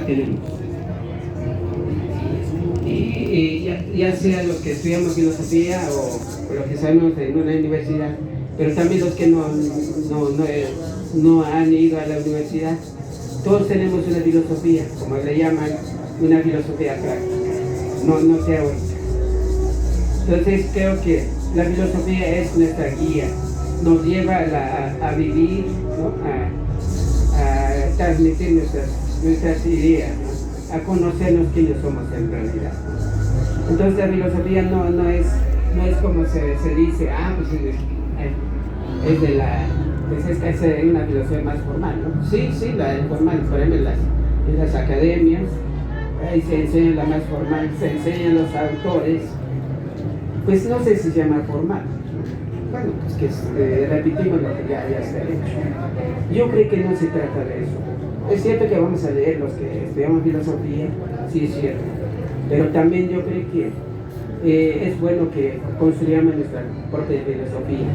tenemos. Y ya sea los que estudiamos filosofía o los que sabemos en una universidad, pero también los que no han ido a la universidad, todos tenemos una filosofía, como le llaman, una filosofía práctica, no teórica. Entonces creo que la filosofía es nuestra guía, nos lleva a vivir, ¿no? a transmitir nuestras ideas, ¿no? A conocernos quiénes somos en realidad. Entonces la filosofía no es como se dice, pues es una filosofía más formal, ¿no? Sí, la formal, por ejemplo en las academias, ahí se enseña la más formal, se enseñan los autores, pues no sé si se llama formal. Bueno, pues que repetimos lo que ya está hecho. Yo creo que no se trata de eso. Es cierto que vamos a leer los que estudiamos filosofía, sí es cierto, pero también yo creo que es bueno que construyamos nuestra propia filosofía.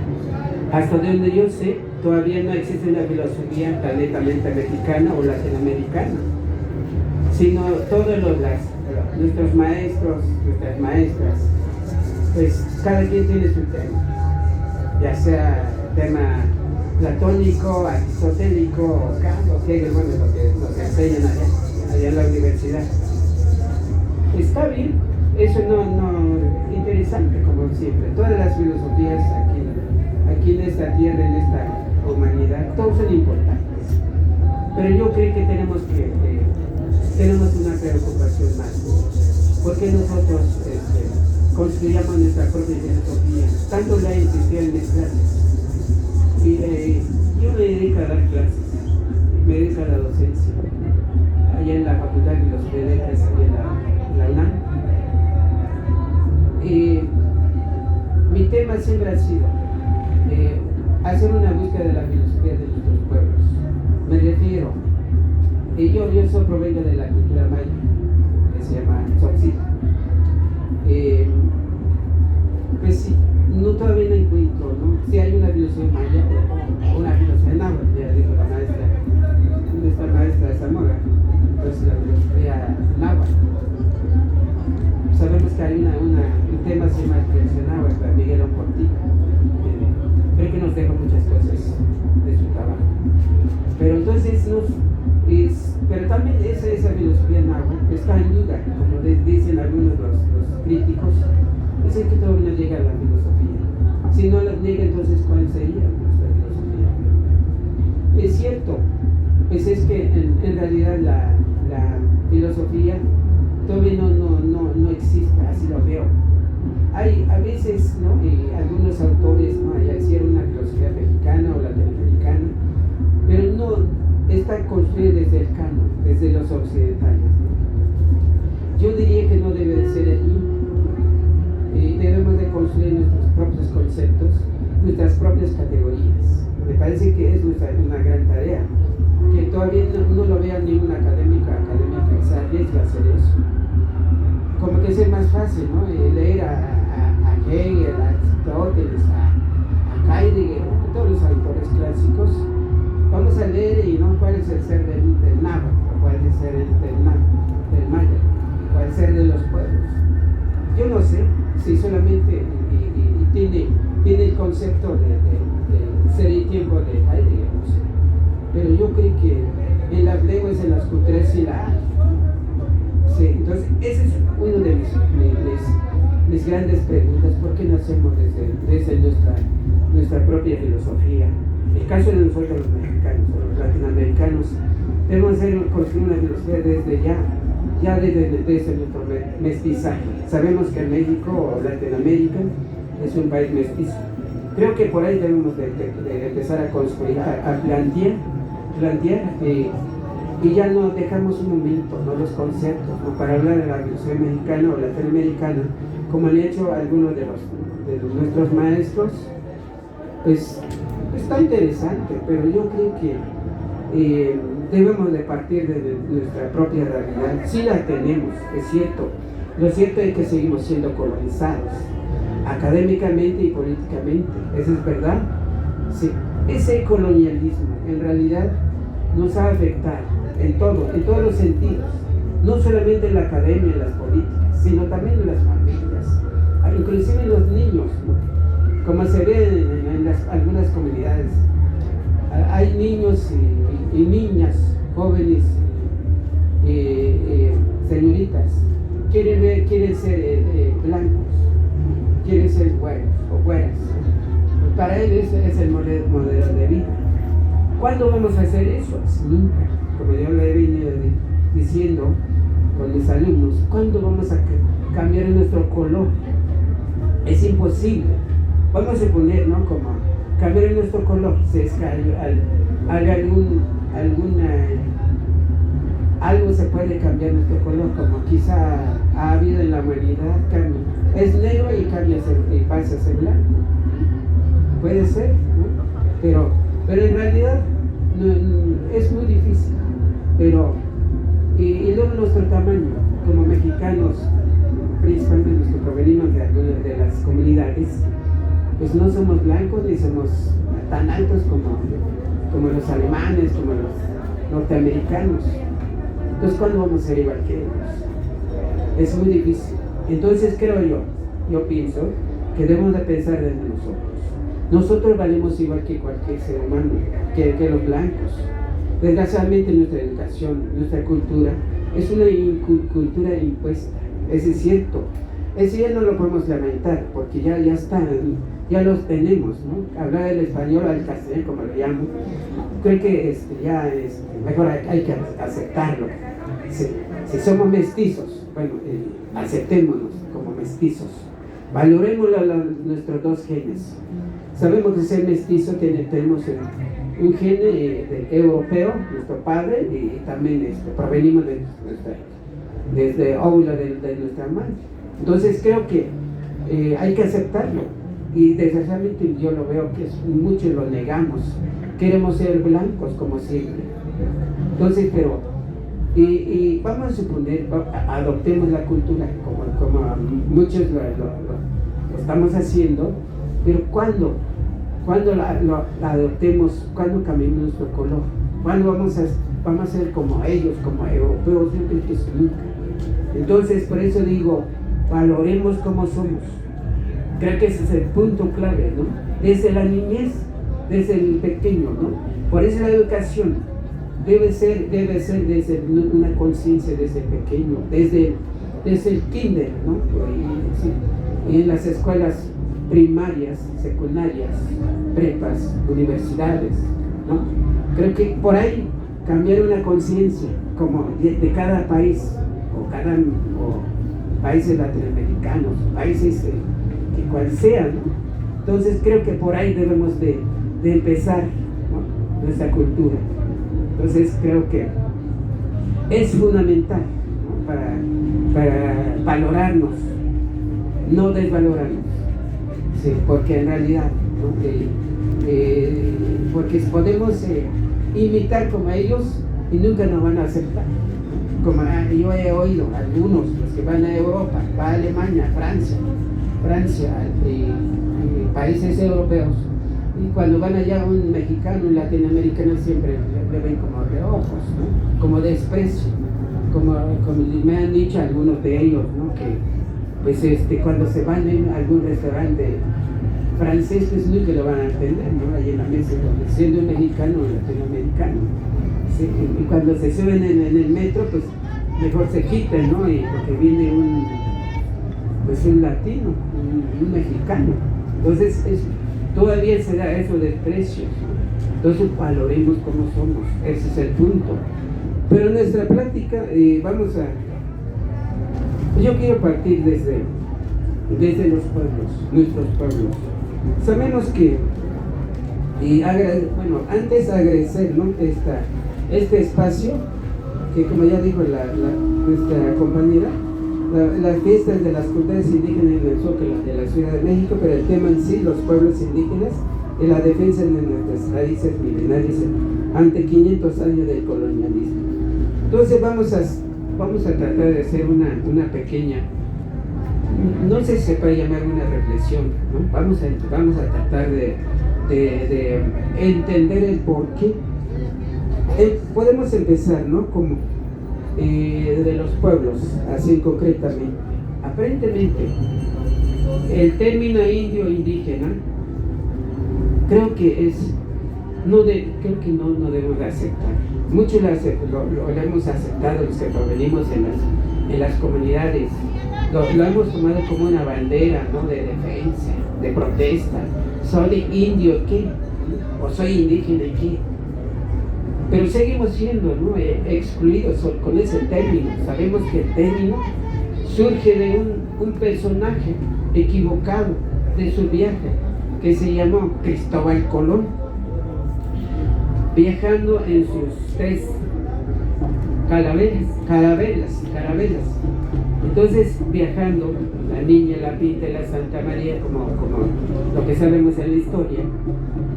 Hasta donde yo sé, todavía no existe una filosofía netamente mexicana o latinoamericana, sino todos nuestros maestros, nuestras maestras, pues cada quien tiene su tema, ya sea tema platónico, aristotélico o Kant o Hegel, bueno, lo que enseñan allá en la universidad. Está bien, eso no interesante como siempre. Todas las filosofías aquí en esta tierra, en esta humanidad, todos son importantes. Pero yo creo que tenemos una preocupación más, porque nosotros construyamos nuestra propia filosofía, tanto la existía en mis clases. Y yo me dedico a dar clases, me dedico a la docencia, allá en la Facultad de Filosofía y Letras, allá en la UNAM. Mi tema siempre ha sido hacer una búsqueda de la filosofía de nuestros pueblos. Me refiero, yo provengo de la cultura maya, que se llama Tzotzil. Pues sí, todavía no encuentro, ¿no? Si hay una filosofía maya o una filosofía náhuatl, ya dijo nuestra maestra Zamora, entonces la filosofía náhuatl. Sabemos que hay un tema que se llama filosofía náhuatl, Miguel Portillo. Creo que nos deja muchas cosas de su trabajo. Pero entonces pero también esa filosofía náhuatl está en duda, como dicen algunos los críticos, dicen que todavía no llega a la filosofía. Si no la llega, entonces ¿cuál sería nuestra filosofía? Es cierto, pues es que en realidad la filosofía todavía no existe, así lo veo. Hay a veces, ¿no? Algunos autores, ¿no? Ya hicieron una filosofía mexicana o latinoamericana, pero no está construida desde el canon, desde los occidentales, ¿no? Yo diría que no debe de ser allí. Debemos de construir nuestros propios conceptos, nuestras propias categorías. Me parece que es una gran tarea, que todavía no lo vea ningún académico que se arriesgue a hacer eso. Como que es más fácil, ¿no? Leer a Hegel, a Aristóteles, a Heidegger, a todos los autores clásicos. Vamos a leer y no cuál es el ser del náhuatl, cuál es el ser del maya, cuál es el ser de los pueblos. Yo no sé si solamente tiene el concepto de ser y tiempo de Heidegger, no sé. Pero yo creo que en las lenguas, en las culturas sí la hay. Sí, entonces ese es uno de mis grandes preguntas. ¿Por qué no hacemos desde nuestra propia filosofía? El caso de nosotros los mexicanos o los latinoamericanos, debemos construir una filosofía desde ya desde nuestro mestizaje. Sabemos que México o Latinoamérica es un país mestizo. Creo que por ahí debemos de empezar a construir, a plantear y ya no dejamos un momento, ¿no? Los conceptos, ¿no? Para hablar de la filosofía mexicana o latinoamericana, como han hecho algunos de nuestros maestros, pues está interesante, pero yo creo que debemos de partir de nuestra propia realidad. Sí la tenemos, es cierto. Lo cierto es que seguimos siendo colonizados, académicamente y políticamente. ¿Eso es verdad? Sí. Ese colonialismo en realidad nos va a afectar en todos los sentidos, no solamente en la academia, en las políticas, sino también en las familias, inclusive en los niños, ¿no? Como se ve en algunas comunidades, hay niños y niñas, jóvenes, señoritas, quieren ser blancos, quieren ser güeros o güeras. Para él es el modelo de vida. ¿Cuándo vamos a hacer eso? Nunca. Como yo le he venido diciendo con mis alumnos, ¿cuándo vamos a cambiar nuestro color? Es imposible. Vamos a suponer, ¿no? Como cambiar nuestro color. Si es que algo se puede cambiar nuestro color, como quizá ha habido en la humanidad cambio. Es negro y cambia y pasa a ser blanco. Puede ser, ¿no? Pero en realidad no, es muy difícil. Y luego nuestro tamaño, como mexicanos, principalmente los que provenimos de las comunidades, pues no somos blancos ni somos tan altos como los alemanes, como los norteamericanos. Entonces, ¿cuándo vamos a ser igual que ellos? Es muy difícil. Entonces, yo pienso que debemos de pensar desde nosotros. Nosotros valemos igual que cualquier ser humano, que los blancos. Desgraciadamente nuestra educación, nuestra cultura, es una cultura impuesta. Eso es cierto. Eso ya no lo podemos lamentar, porque ya están, ya los tenemos, ¿no? Hablar el español al castellano, como lo llamo, creo que mejor hay que aceptarlo. Si somos mestizos, bueno, aceptémonos como mestizos. Valoremos nuestros dos genes. Sabemos que ser mestizo tenemos un gen europeo, nuestro padre, y también provenimos desde óvulo de nuestra madre. Entonces creo que hay que aceptarlo, y desgraciadamente yo lo veo que muchos lo negamos. Queremos ser blancos como siempre. Entonces, y vamos a suponer, adoptemos la cultura como muchos lo estamos haciendo, pero ¿cuándo la adoptemos? ¿Cuándo cambiemos nuestro color? ¿Cuándo vamos a ser como ellos, como europeos? Yo creo que es nunca. Entonces, por eso digo, valoremos como somos. Creo que ese es el punto clave, ¿no? Desde la niñez, desde el pequeño, ¿no? Por eso la educación debe ser desde una conciencia desde pequeño, desde el kinder, ¿no? Y en las escuelas primarias, secundarias, prepas, universidades, ¿no? Creo que por ahí cambiar una conciencia como de cada país o países latinoamericanos, países que cual sea, ¿no? Entonces creo que por ahí debemos de empezar, ¿no? Nuestra cultura. Entonces creo que es fundamental, ¿no? para valorarnos, no desvalorarnos, sí, porque en realidad, ¿no? Porque podemos imitar como ellos y nunca nos van a aceptar. Como yo he oído algunos, los que van a Europa, va a Alemania, Francia, países europeos, y cuando van allá un mexicano, un latinoamericano, siempre le ven como reojos, ¿no? Como desprecio, como me han dicho algunos de ellos, ¿no? Que pues cuando se van en algún restaurante francés, pues nunca lo van a entender, ¿no? Ahí en la mesa, siendo un mexicano o latinoamericano, ¿sí? Y cuando se suben en el metro, pues mejor se quitan, ¿no? Porque viene un latino, un mexicano. Entonces todavía se da eso de precios, ¿no? Entonces valoremos como somos, ese es el punto. Pero en nuestra plática yo quiero partir desde los pueblos, nuestros pueblos. Sabemos que, antes de agradecer, ¿no? este espacio, que como ya dijo nuestra compañera, las fiestas de las culturas indígenas en el Zócalo de la Ciudad de México, pero el tema en sí, los pueblos indígenas y la defensa de nuestras raíces milenarias ante 500 años del colonialismo. Entonces vamos a tratar de hacer una pequeña, no sé si se puede llamar una reflexión, ¿no? Vamos a tratar de entender el porqué podemos empezar, ¿no? Como de los pueblos, así concretamente. Aparentemente, el término indio indígena, creo que no debemos de aceptar. Muchos lo hemos aceptado, los que provenimos en las comunidades. Lo hemos tomado como una bandera, ¿no? De defensa, de protesta. ¿Soy indio qué? ¿O soy indígena qué? Pero seguimos siendo, ¿no? Excluidos con ese término. Sabemos que el término surge de un personaje equivocado de su viaje, que se llamó Cristóbal Colón, viajando en sus 3 carabelas. Entonces, viajando, la Niña, la Pinta y la Santa María, como lo que sabemos en la historia.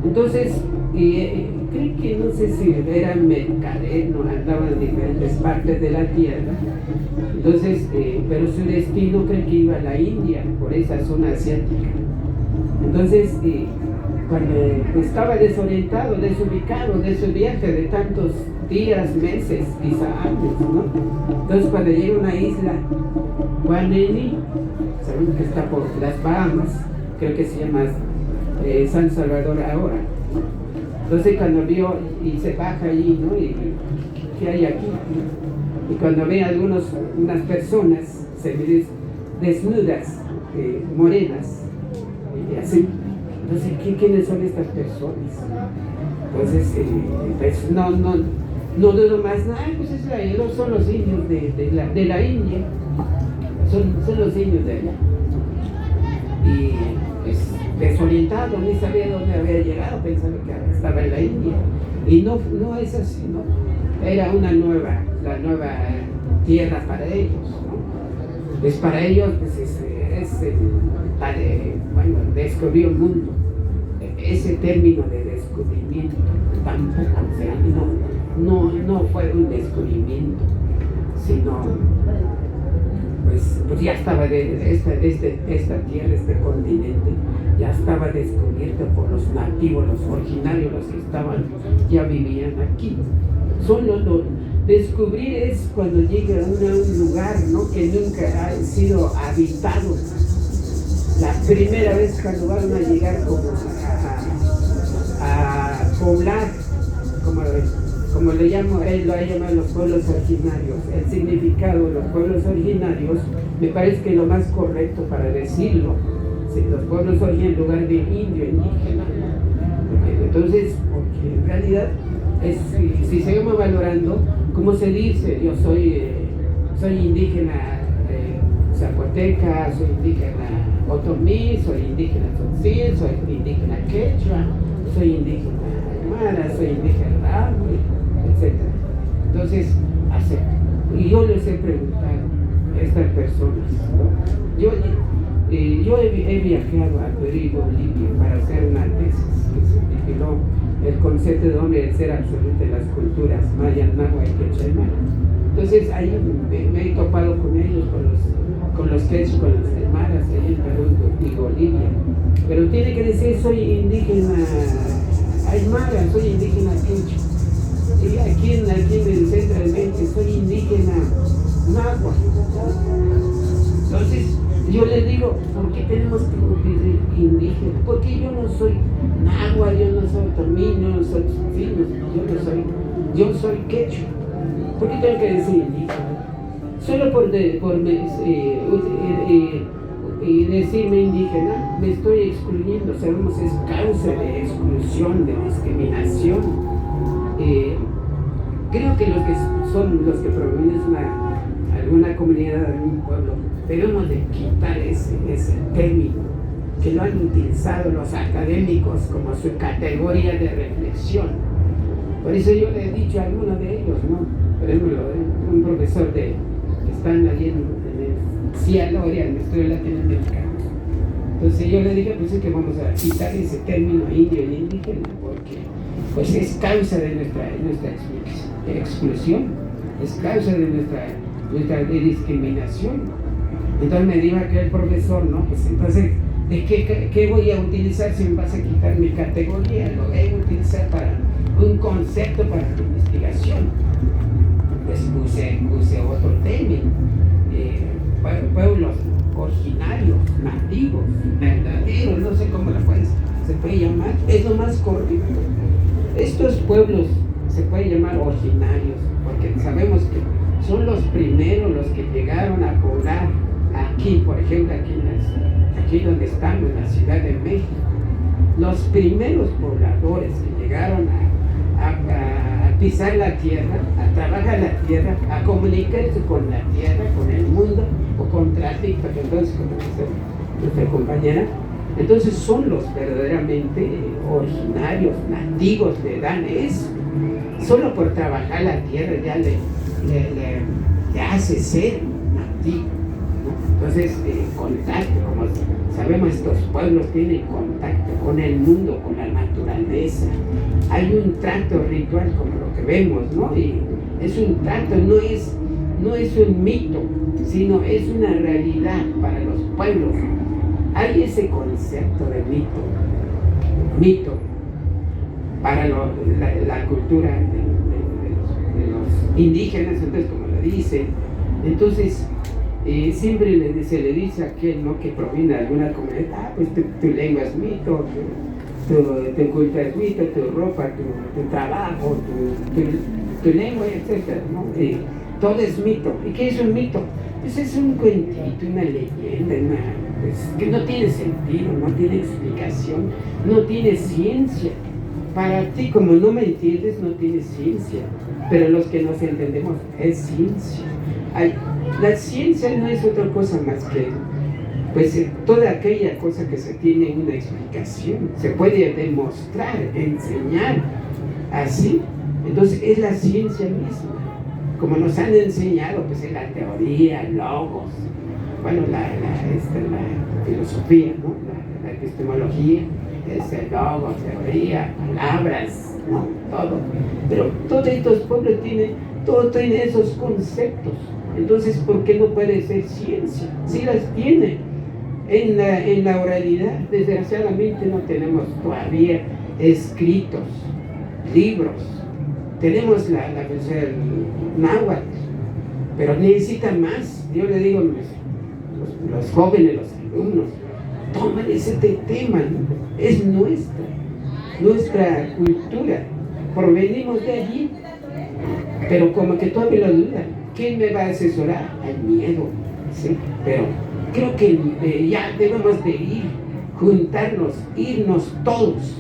Entonces, creo que no sé si eran mercaderes, andaban en diferentes partes de la tierra. Entonces, pero su destino creo que iba a la India, por esa zona asiática. Entonces, cuando estaba desorientado, desubicado de su viaje de tantos días, meses, quizá años, ¿no? Entonces, cuando llega a una isla, Guaneni, sabemos que está por las Bahamas, creo que se llama San Salvador ahora. Entonces, cuando vio y se baja allí, ¿no? Y ¿qué hay aquí? Y cuando ve unas personas desnudas, morenas, y así. Entonces, ¿quiénes son estas personas? Entonces, pues, no dudo más nada, pues son los indios de la India, son los indios de allá. Y pues, desorientado, ni sabía dónde había llegado, pensando que estaba en la India. Y no es así, ¿no? Era la nueva tierra para ellos, ¿no? Pues para ellos, pues descubrió el mundo. Ese término de descubrimiento tampoco, o sea, no fue un descubrimiento, sino pues ya estaba esta tierra, este continente, ya estaba descubierto por los nativos, los originarios, los que ya vivían aquí. Descubrir es cuando llega a un lugar, ¿no? Que nunca ha sido habitado. La primera vez cuando van a llegar como a poblar, como él lo ha llamado los pueblos originarios. El significado de los pueblos originarios me parece que lo más correcto para decirlo, los pueblos originarios en lugar de indio, indígena. Entonces, porque en realidad, si seguimos valorando, como se dice, yo soy indígena zapoteca, soy indígena otomí, soy indígena tzotzil, soy indígena quechua, soy indígena aymara, soy indígena ráhui, etc. Entonces, y yo les he preguntado a estas personas, ¿no? Yo he viajado a Perú y Bolivia para hacer una tesis que se tituló El concepto de hombre y el ser absoluto de las culturas maya, náhuatl y quechua. Entonces ahí me he topado con ellos, con los quechua, con los aymaras, ahí en Perú y Bolivia. Pero tiene que decir, soy indígena aymara, soy indígena quechua. Y aquí centralmente soy indígena náhuatl. Entonces, yo les digo, ¿por qué tenemos que decir indígena? Porque yo no soy náhuatl, yo no soy otomí, yo no soy tzotzil, yo soy quechua. ¿Por qué tengo que decir indígena? Solo por decirme indígena, me estoy excluyendo. Sabemos, es causa de exclusión, de discriminación. Creo que los que provienen de alguna comunidad, de algún pueblo, debemos de quitar ese término que lo han utilizado los académicos como su categoría de reflexión. Por eso yo le he dicho a algunos de ellos, ¿no? Por ejemplo, un profesor que están allí en el CIALORIA, en el Estudio Latinoamericano. Entonces yo le dije, pues es que vamos a quitar ese término indio y indígena, porque pues es causa de nuestra exclusión, es causa de nuestra discriminación. Entonces me dijo aquel profesor, ¿no? Pues entonces, ¿de qué voy a utilizar si me vas a quitar mi categoría? Lo voy a utilizar para un concepto, para la investigación. explicación. Pues puse otro término, pueblos originarios, nativos, verdaderos, no sé cómo se puede llamar, es lo más correcto. Estos pueblos se pueden llamar originarios, porque sabemos que son los primeros los que llegaron a poblar aquí, por ejemplo, aquí donde estamos, en la Ciudad de México. Los primeros pobladores que llegaron a pisar la tierra, a trabajar la tierra, a comunicarse con la tierra, con el mundo, o contra ti, porque entonces, como dice nuestra compañera, entonces son los verdaderamente originarios, nativos, le dan eso. Solo por trabajar la tierra ya le hace ser nativo, ¿no? Entonces, contacto, como sabemos, estos pueblos tienen contacto con el mundo, con la naturaleza. Hay un trato ritual como lo que vemos, ¿no? Y es un trato, no es un mito, sino es una realidad para los pueblos. Hay ese concepto de mito para la cultura de los indígenas, entonces, como lo dicen. Entonces, siempre se le dice a aquel, ¿no?, que proviene de alguna comunidad, pues tu lengua es mito, tu cultura es mito, tu ropa, tu trabajo, tu lengua, etc., ¿no? Todo es mito. ¿Y qué es un mito? Pues es un cuentito, una leyenda, pues, que no tiene sentido, no tiene explicación, no tiene ciencia. Para ti, como no me entiendes, no tiene ciencia, pero los que nos entendemos es ciencia. La ciencia no es otra cosa más que pues toda aquella cosa que se tiene una explicación, se puede demostrar, enseñar, así. Entonces es la ciencia misma, como nos han enseñado, pues en la teoría, logos, bueno, la filosofía, ¿no? La epistemología, es el logo, teoría, palabras, ¿no? Todo. Pero todos estos pueblos tienen esos conceptos. Entonces, ¿por qué no puede ser ciencia? Sí las tiene. En la oralidad, desgraciadamente, no tenemos todavía escritos, libros. Tenemos el náhuatl, pero necesitan más. Yo le digo a los jóvenes, los alumnos, tomen ese tema, ¿no? Es nuestra cultura, provenimos de allí, pero como que todavía lo dudan. ¿Quién me va a asesorar? Hay miedo, ¿sí? Pero creo que ya debemos de juntarnos, irnos todos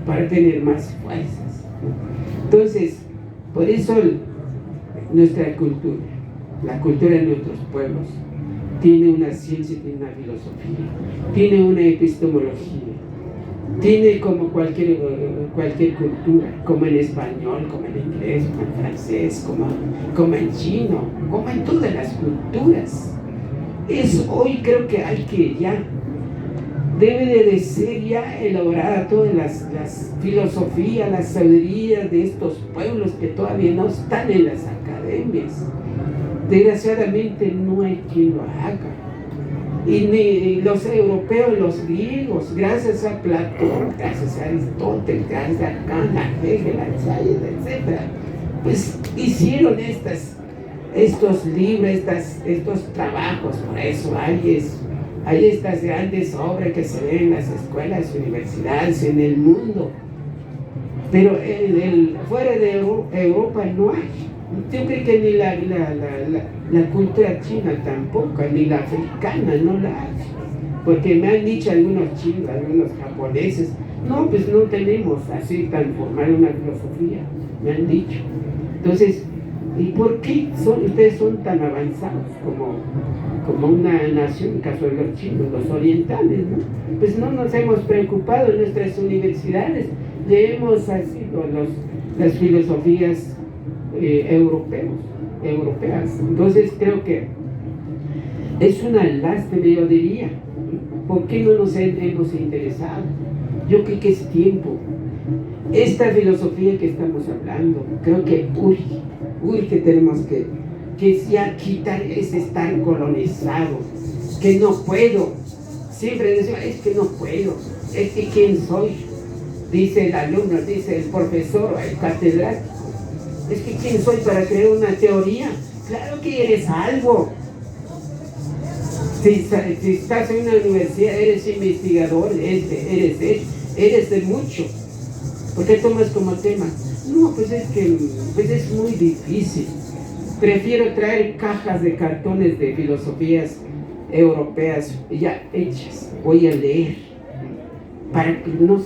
para tener más fuerzas, ¿no? Entonces, por eso nuestra cultura, la cultura de nuestros pueblos, tiene una ciencia, tiene una filosofía, tiene una epistemología, tiene como cualquier cultura, como en español, como en inglés, como en francés, como en chino, como en todas las culturas. Hoy creo que hay que ya, debe de ser ya elaborada todas las filosofías, las sabidurías de estos pueblos que todavía no están en las academias. Desgraciadamente no hay quien lo haga. Y ni los europeos, los griegos, gracias a Platón, gracias a Aristóteles, gracias a Kant, a Hegel, a Sayed, etc., pues hicieron estos libros, estos trabajos. Por eso hay estas grandes obras que se ven en las escuelas, universidades, en el mundo. Pero fuera de Europa no hay. Yo creo que ni la cultura china tampoco, ni la africana no la hay. Porque me han dicho algunos chinos, algunos japoneses, no, pues no tenemos así tan formal una filosofía, me han dicho. Entonces, ¿y por qué ustedes son tan avanzados como una nación, en caso de los chinos, los orientales, ¿no? Pues no nos hemos preocupado en nuestras universidades, leemos así las filosofías europeas. Entonces creo que es una lástima, yo diría. ¿Por qué no nos hemos interesado? Yo creo que es tiempo. Esta filosofía que estamos hablando, creo que urge tenemos que ya quitar ese estar colonizado, que no puedo. Siempre decimos, es que no puedo, es que quién soy, dice el alumno, dice el profesor, el catedrático. Es que ¿quién soy para crear una teoría? Claro que eres algo. Si estás en una universidad, eres investigador, eres de mucho. ¿Por qué tomas como tema? No, pues es que es muy difícil. Prefiero traer cajas de cartones de filosofías europeas ya hechas. Voy a leer. Para que no,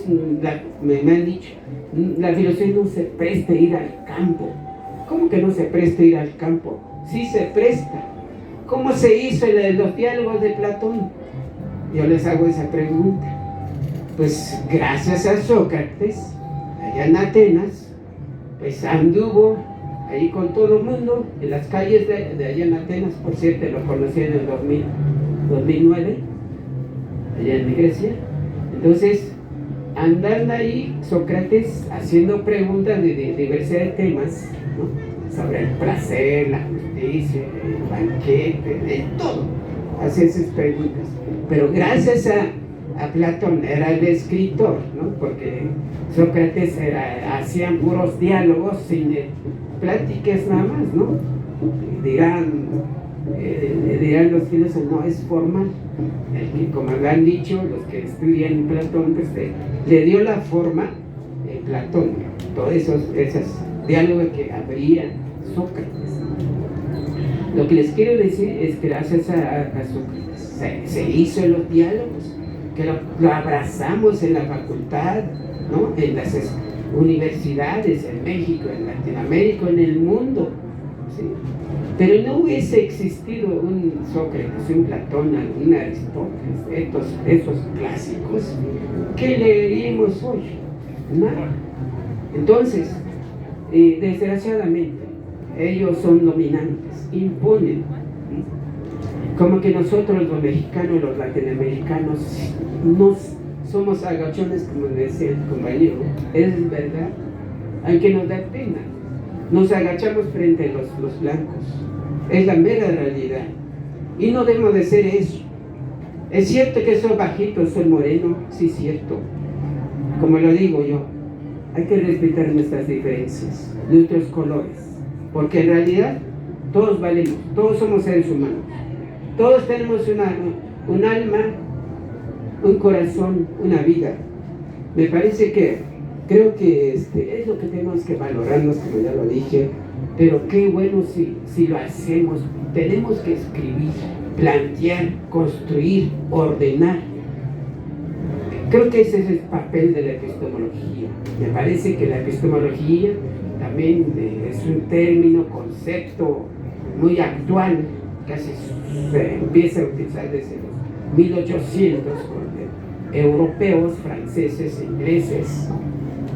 me han dicho, la filosofía no se presta a ir al campo. ¿Cómo que no se presta a ir al campo? Sí se presta. ¿Cómo se hizo los diálogos de Platón? Yo les hago esa pregunta. Pues gracias a Sócrates, allá en Atenas, pues anduvo ahí con todo el mundo en las calles de allá en Atenas. Por cierto, lo conocí en el 2009, allá en Grecia. Entonces, andan ahí Sócrates haciendo preguntas de diversidad de temas, ¿no? Sobre el placer, la justicia, el banquete, de todo. Hace esas preguntas. Pero gracias a Platón, era el escritor, ¿no? Porque Sócrates hacían puros diálogos sin pláticas nada más, ¿no? Dirán los filósofos, no es formal. El que, como lo han dicho los que estudian Platón, pues le dio la forma Platón, todos esos diálogos que abría Sócrates. Lo que les quiero decir es que gracias a Sócrates se hizo los diálogos, que lo abrazamos en la facultad, ¿no? En las universidades, en México, en Latinoamérica, en el mundo, ¿sí? Pero no hubiese existido un Sócrates, un Platón, un Aristóteles, esos clásicos, ¿qué leeríamos hoy? Nada. Entonces, desgraciadamente, ellos son dominantes, imponen. Como que nosotros los mexicanos, los latinoamericanos, no somos agachones, como decía el compañero, es verdad, aunque nos da pena. Nos agachamos frente a los blancos, es la mera realidad, y no debemos de ser eso. Es cierto que soy bajito, soy moreno, sí es cierto, como lo digo yo, hay que respetar nuestras diferencias, nuestros colores, porque en realidad todos valemos, todos somos seres humanos, todos tenemos un alma, un corazón, una vida. Me parece creo que es lo que tenemos que valorarnos, como ya lo dije, pero qué bueno si lo hacemos. Tenemos que escribir, plantear, construir, ordenar. Creo que ese es el papel de la epistemología. Me parece que la epistemología también es un término, concepto muy actual, casi se empieza a utilizar desde los 1800 por europeos, franceses, ingleses,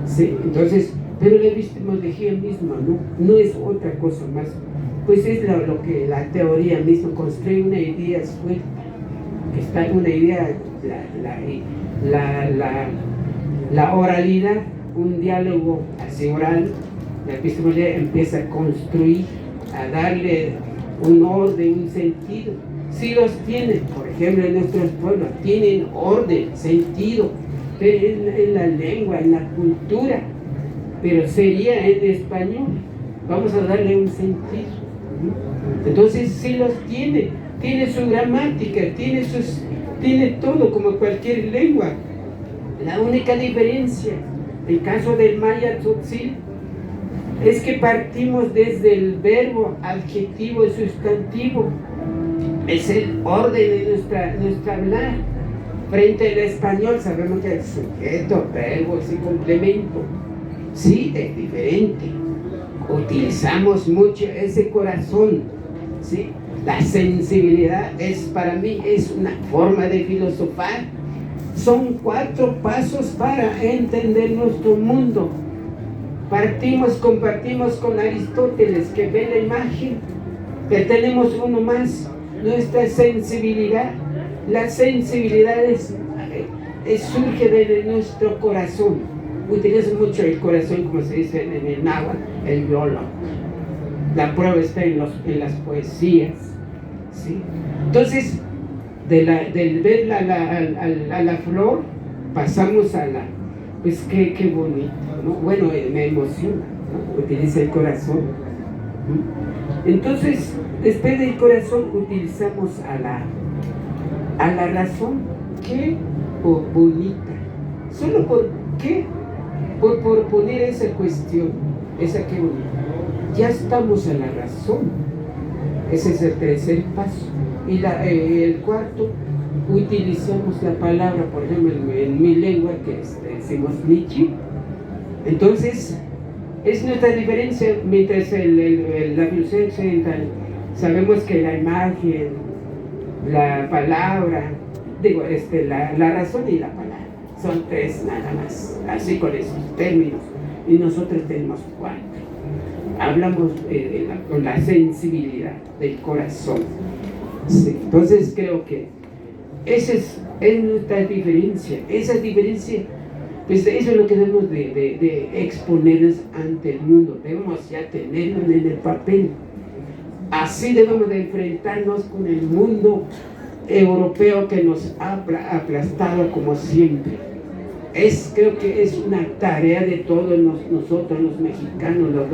¿sí? Entonces, pero la epistemología misma no es otra cosa más, pues es lo que la teoría misma construye, una idea suelta, que está una idea, la oralidad, un diálogo así oral. La epistemología empieza a construir, a darle un orden, un sentido. Si los tienen, por ejemplo, en nuestros pueblos, tienen orden, sentido, en la lengua, en la cultura, pero sería en español. Vamos a darle un sentido. Entonces, si los tiene su gramática, tiene todo como cualquier lengua. La única diferencia, en caso del maya tzotzil, es que partimos desde el verbo, adjetivo y sustantivo. Es el orden de nuestra hablar. Frente al español sabemos que es sujeto, verbo y complemento. Sí, es diferente. Utilizamos mucho ese corazón, ¿sí? La sensibilidad para mí es una forma de filosofar. Son 4 pasos para entender nuestro mundo. Compartimos con Aristóteles, que ve la imagen, que tenemos uno más, nuestra sensibilidad. La sensibilidad surge de nuestro corazón. Utilizo mucho el corazón, como se dice en el náhuatl, el yolo. La prueba está en las poesías, ¿sí? Entonces, del ver a la flor, pasamos a pues qué bonito, ¿no? Bueno, me emociona. ¿no? Utiliza el corazón. Entonces, después del corazón utilizamos a la razón. ¿Qué? Bonita. ¿Solo por qué? Por poner esa cuestión, esa que bonita. Ya estamos a la razón. Ese es el tercer paso. Y el cuarto, utilizamos la palabra, por ejemplo, en mi lengua, que decimos Nietzsche. Entonces, es nuestra diferencia, mientras la filosofía occidental sabemos que la imagen, la palabra, la razón y la palabra, son tres nada más, así con esos términos, y nosotros tenemos cuatro. Hablamos con la sensibilidad del corazón. Sí, entonces creo que esa es nuestra diferencia. Esa diferencia, pues eso es lo que debemos de exponernos ante el mundo. Debemos ya tenerlo en el papel. Así debemos de enfrentarnos con el mundo europeo que nos ha aplastado como siempre. Creo que es una tarea de todos nosotros, los mexicanos, los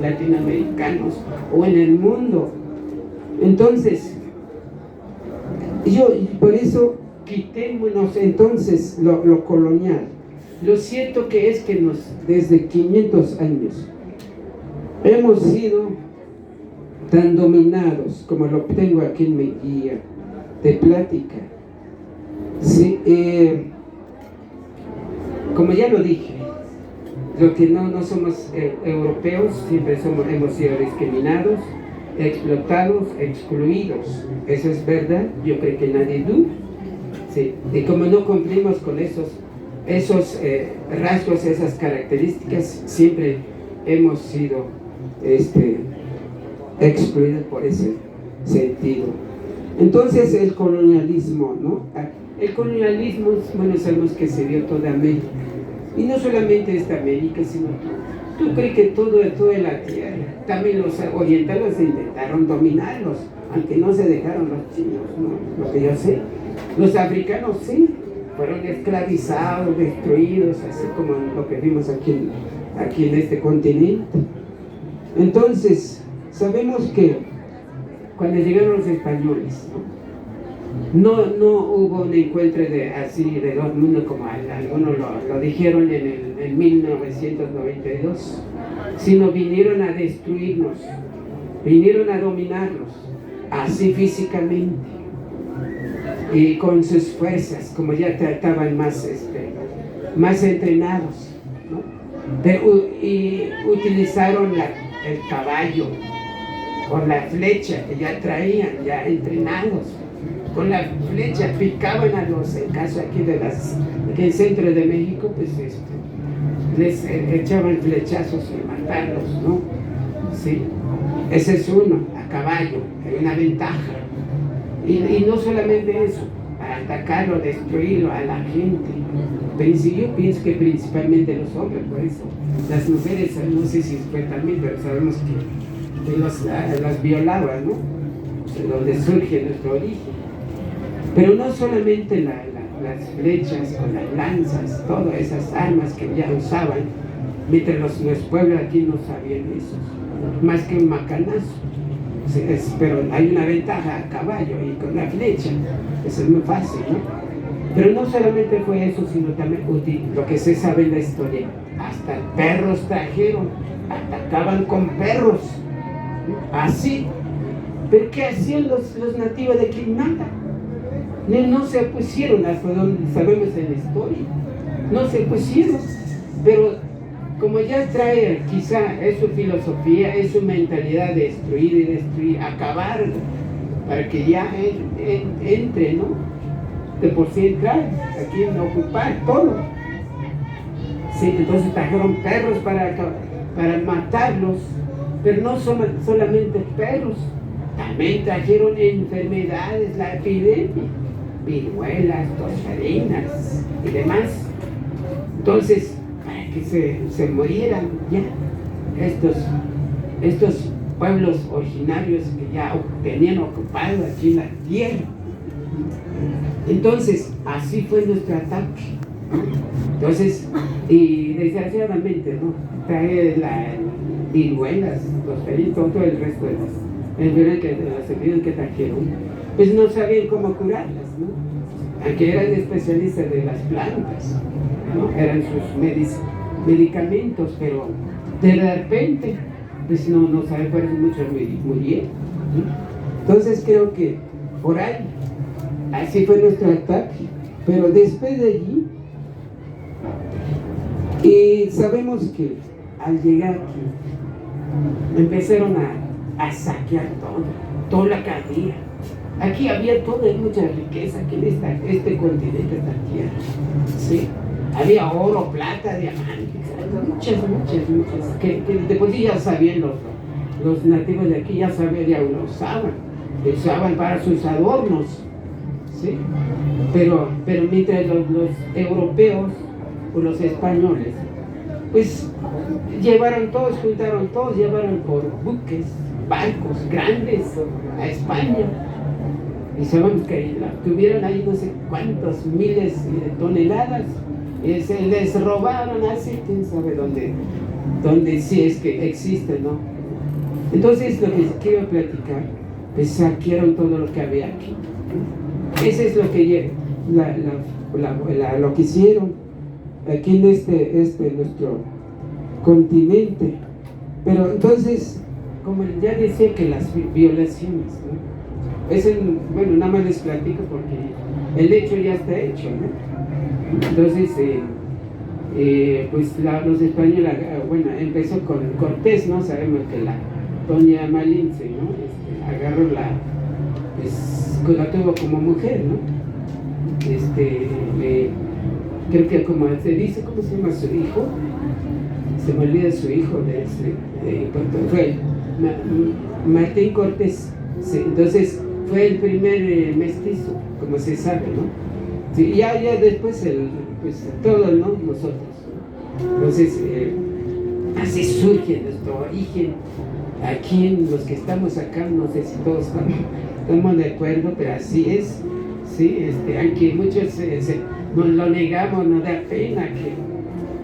latinoamericanos o en el mundo. Entonces, por eso quitémonos entonces lo colonial. Lo cierto que es que desde 500 años hemos sido tan dominados, como lo tengo aquí en mi guía de plática. Sí, como ya lo dije, lo que no somos europeos, siempre hemos sido discriminados, explotados, excluidos. Eso es verdad, yo creo que nadie duda. Sí. Y como no cumplimos con esos rasgos, esas características, siempre hemos sido excluidos por ese sentido. Entonces el colonialismo, ¿no? El colonialismo, bueno, sabemos que se dio toda América, y no solamente esta América, sino tú crees que toda la tierra. También los orientales intentaron dominarlos, aunque no se dejaron los chinos, ¿no? Lo que yo sé. Los africanos sí, fueron esclavizados, destruidos, así como lo que vimos aquí en este continente. Entonces, sabemos que cuando llegaron los españoles, no hubo un encuentro de dos mundos como algunos lo dijeron en 1992, sino vinieron a destruirnos, vinieron a dominarnos, así físicamente, y con sus fuerzas, como ya estaban más entrenados, ¿no? Y utilizaron el caballo, con la flecha que ya traían, ya entrenados. Con la flecha picaban en caso aquí en el centro de México, pues les echaban flechazos y matarlos, ¿no? Sí, ese es uno, a caballo, hay una ventaja. Y no solamente eso, para atacarlo, destruirlo a la gente. Yo pienso que principalmente los hombres, por eso. Las mujeres, no sé si fue también, pero sabemos que las violaban, ¿no? Donde surge nuestro origen. Pero no solamente las flechas con las lanzas, todas esas armas que ya usaban, mientras los pueblos aquí no sabían eso, más que un macanazo. Pero hay una ventaja a caballo y con la flecha, eso es muy fácil, ¿no? Pero no solamente fue eso, sino también lo que se sabe en la historia, hasta perros trajeron, atacaban con perros, así. ¿Pero qué hacían los nativos de aquí? Nada. No se opusieron, hasta donde sabemos en la historia, no se opusieron, pero como ya trae, quizá es su filosofía, es su mentalidad de destruir, acabar, para que ya entre, ¿no? De por sí entrar, aquí en ocupar todo. Sí, entonces trajeron perros para matarlos, pero no solamente perros, también trajeron enfermedades, la epidemia, viruelas, tosferinas y demás. Entonces, para que se murieran ya estos pueblos originarios que ya tenían ocupado aquí la tierra. Entonces, así fue nuestro ataque. Entonces, y desgraciadamente, ¿no? trae las viruelas, todo el resto de las enfermedades que trajeron, pues no sabían cómo curarlas, ¿no? Aunque eran especialistas de las plantas, ¿no? Eran sus medicamentos, pero de repente, pues no saben, por eso muchos murieron, ¿no? Entonces creo que por ahí, así fue nuestro ataque, pero después de allí, y sabemos que al llegar aquí, empezaron a saquear todo lo que había. Aquí había toda mucha riqueza, aquí en este continente, esta tierra, ¿sí? Había oro, plata, diamantes, muchas, que de por sí ya sabían los nativos de aquí, ya sabían, ya lo usaban para sus adornos, ¿sí? Pero mientras los europeos o los españoles, pues juntaron todos, llevaron por buques, barcos grandes a España. Y sabemos que tuvieron ahí no sé cuántos miles de toneladas, y se les robaron así, quién sabe dónde sí es que existe, ¿no? Entonces lo que quiero platicar, pues saquearon todo lo que había aquí. Eso es lo que lo que hicieron aquí en nuestro continente. Pero entonces, como ya decía, que las violaciones, ¿no? Bueno, nada más les platico porque el hecho ya está hecho, ¿no? Entonces, pues los españoles, bueno, empezó con Cortés, ¿no? Sabemos que la doña Malinche, ¿no? Agarró pues la tuvo como mujer, ¿no? Creo que como se dice, ¿cómo se llama su hijo? Se me olvida su hijo fue Martín Cortés, sí, entonces fue el primer mestizo, como se sabe, ¿no? Sí, ya después pues todos, ¿no? Nosotros, ¿no? Entonces así surge nuestro origen. Aquí los que estamos acá, no sé si todos estamos de acuerdo, pero así es, sí, aunque muchos nos lo negamos, nos da pena que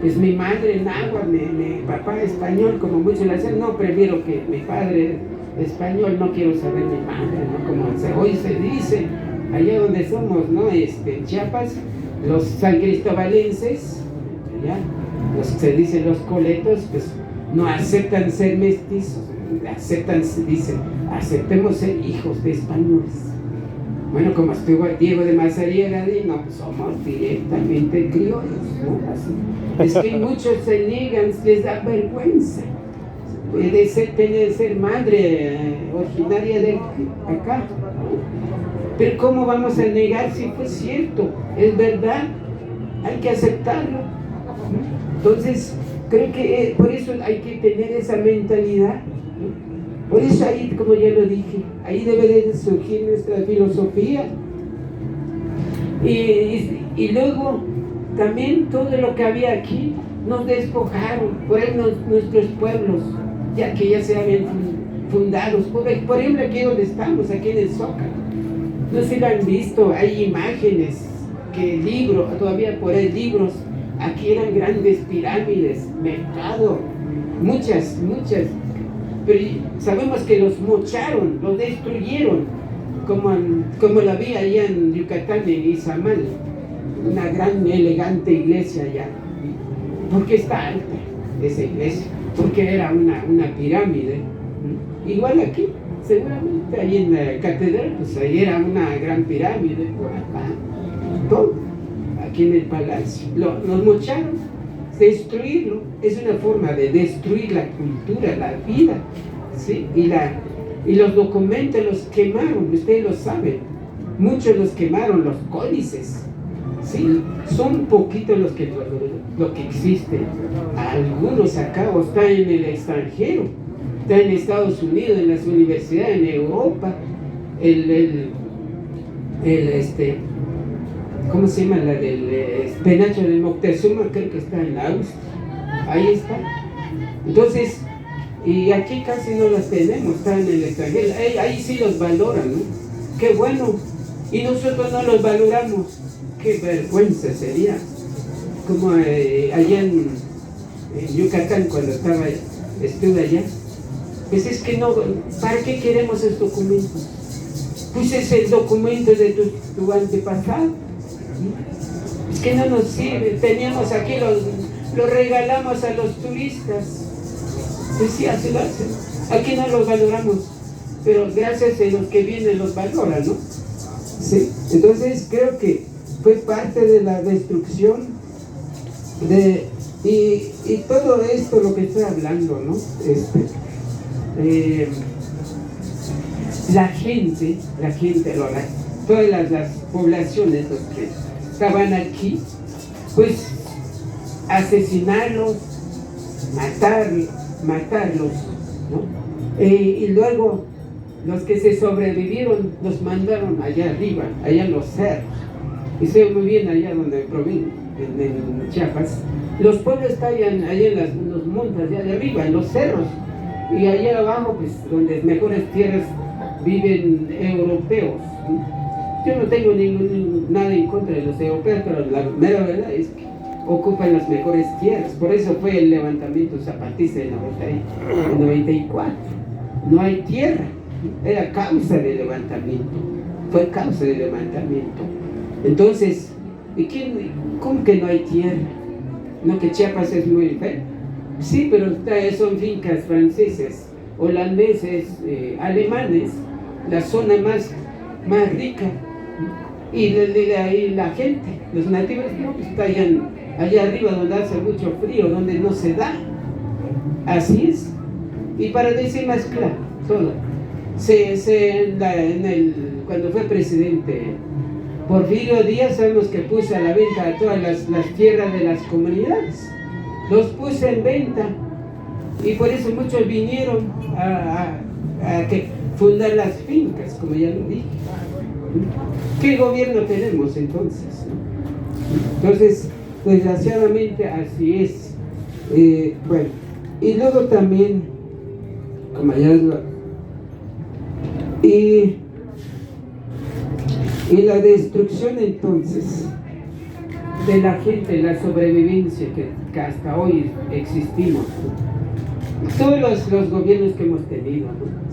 pues mi madre náhuatl, mi papá español, como muchos lo hacen, no, prefiero que mi padre español, no quiero saber mi madre, ¿no? Como hoy se dice, allá donde somos, ¿no? En Chiapas, los san cristobalenses, ¿ya? Se dicen los coletos, pues no aceptan ser mestizos, dicen, aceptemos ser hijos de españoles. Bueno, como estuvo Diego de Mazariega, no, pues somos directamente criollos, ¿no? Así. Es que muchos se niegan, les da vergüenza de ser madre originaria de acá, ¿no? Pero ¿cómo vamos a negar si fue cierto? Es verdad, hay que aceptarlo, ¿no? Entonces, creo que por eso hay que tener esa mentalidad, ¿no? Por eso ahí, como ya lo dije, ahí debe de surgir nuestra filosofía. Y luego también todo lo que había aquí nos despojaron, por ahí nuestros pueblos, ya que ya se habían fundados. Por ejemplo, aquí donde estamos, aquí en el Zócalo, no sé si lo han visto, hay imágenes, todavía por ahí libros, aquí eran grandes pirámides, mercado, muchas, pero sabemos que los mocharon, los destruyeron, como la vi allá en Yucatán, en Izamal, una gran elegante iglesia allá. ¿Por qué está alta esa iglesia? Porque era una pirámide. Igual aquí, seguramente ahí en la catedral, pues ahí era una gran pirámide, por acá, todo, aquí en el palacio. Los mocharon. Destruirlo es una forma de destruir la cultura, la vida, ¿sí? Y los documentos los quemaron, ustedes lo saben, muchos los quemaron, los códices, ¿sí? Son poquitos lo que existe. Algunos acá o están en el extranjero, están en Estados Unidos, en las universidades, en Europa, ¿cómo se llama? La del penacho del Moctezuma, creo que está en Austria. Ahí está. Entonces, y aquí casi no las tenemos, están en el extranjero. Ahí sí los valoran, ¿no? Qué bueno. Y nosotros no los valoramos. Qué vergüenza sería. Como allá en Yucatán cuando estuve allá. Pues es que no, ¿para qué queremos esos documentos? Pues es el documento de tu antepasado. Es que no nos sirve, teníamos aquí, lo regalamos a los turistas. Pues sí, así lo hacen. Aquí no los valoramos, pero gracias a los que vienen los valoran, ¿no? Sí. Entonces creo que fue parte de la destrucción y todo esto lo que estoy hablando, ¿no? La gente, todas las poblaciones, los que estaban aquí, pues asesinarlos, matarlos, ¿no? Y luego los que se sobrevivieron los mandaron allá arriba, allá en los cerros. Y se ve muy bien allá donde provengo, en Chiapas. Los pueblos están allá en los montes, allá de arriba, en los cerros. Y allá abajo, pues, donde mejores tierras viven europeos. Yo no tengo nada en contra de los europeos, pero la mera verdad es que ocupan las mejores tierras. Por eso fue el levantamiento zapatista en 94. No hay tierra. Era causa del levantamiento. Fue causa del levantamiento. Entonces, ¿cómo que no hay tierra? ¿No que Chiapas es muy feo? Sí, pero son fincas franceses, holandeses, alemanes, la zona más rica. Y la gente, los nativos, no, pues está allá arriba donde hace mucho frío, donde no se da. Así es. Y para decir más claro, todo. Cuando fue presidente Porfirio Díaz, sabemos que puso a la venta todas las tierras de las comunidades. Los puso en venta. Y por eso muchos vinieron a fundar las fincas, como ya lo dije. ¿Qué gobierno tenemos entonces? Entonces, desgraciadamente así es. Bueno, y luego también, como ya y la destrucción entonces de la gente, la sobrevivencia que hasta hoy existimos. Todos los gobiernos que hemos tenido, ¿no?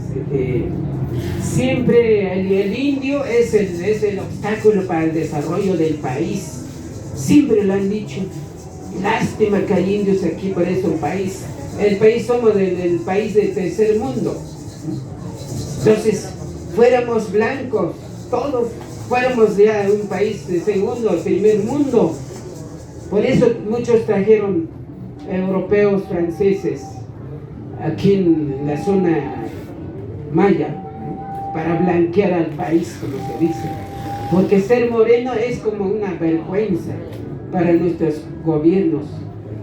Siempre el indio es el obstáculo para el desarrollo del país. Siempre lo han dicho. Lástima que hay indios aquí, por eso el país somos del país del tercer mundo. Entonces, fuéramos blancos, todos fuéramos ya un país de segundo, primer mundo. Por eso muchos trajeron europeos, franceses, aquí en la zona maya, para blanquear al país, como se dice. Porque ser moreno es como una vergüenza para nuestros gobiernos,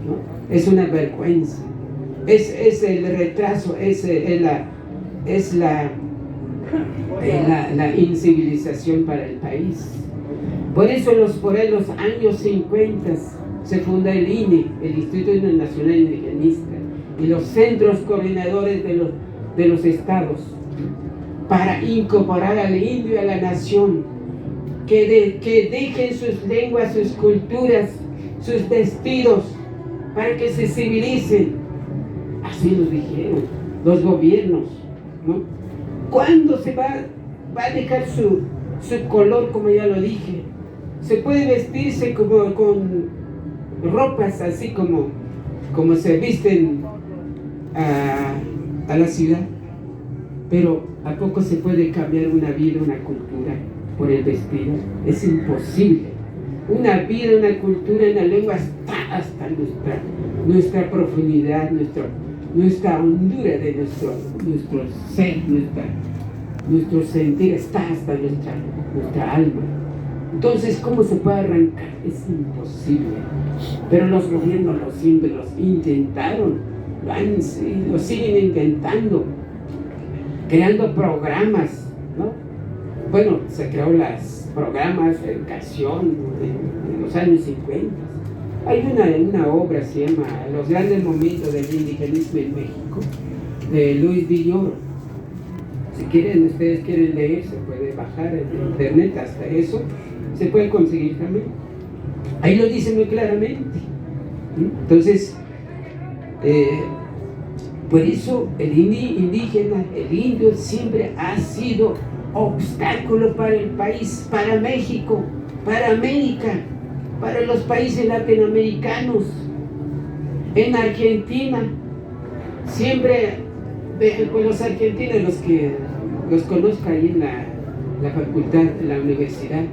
¿no? Es una vergüenza. Es el retraso, es la incivilización para el país. Por eso por ahí los años 50 se funda el INE, el Instituto Nacional Indigenista, y los centros coordinadores de los estados, para incorporar al indio y a la nación, que dejen sus lenguas, sus culturas, sus vestidos, para que se civilicen. Así nos dijeron los gobiernos, ¿no? ¿Cuándo se va a dejar su color, como ya lo dije? Se puede vestirse como con ropas así como se visten a la ciudad, pero ¿a poco se puede cambiar una vida, una cultura por el vestido? Es imposible. Una vida, una cultura, una lengua está hasta nuestra profundidad, nuestra hondura de nuestro ser, nuestro sentir está hasta nuestra alma. Entonces, ¿cómo se puede arrancar? Es imposible. Pero los gobiernos siempre los intentaron, lo siguen intentando, creando programas, ¿no? Bueno, se creó los programas de educación en los años 50. Hay una obra, se llama Los grandes momentos del indigenismo en México, de Luis Villoro. Si ustedes quieren leer, se puede bajar en internet, hasta eso se puede conseguir también. Ahí lo dice muy claramente. Entonces, Por eso el indígena, el indio, siempre ha sido obstáculo para el país, para México, para América, para los países latinoamericanos. En Argentina, siempre, con los argentinos, los que los conozco ahí en la facultad, en la universidad,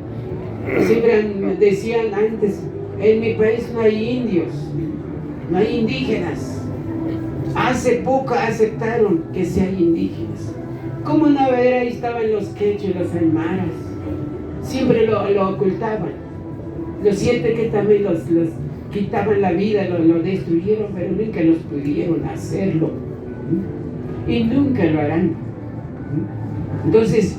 siempre decían antes, en mi país no hay indios, no hay indígenas. Hace poco aceptaron que sí hay indígenas. ¿Cómo no ver? Ahí estaban los quechos, los aymaras. Siempre lo ocultaban. Lo cierto es que también los quitaban la vida, lo destruyeron, pero nunca los pudieron hacerlo. Y nunca lo harán. Entonces,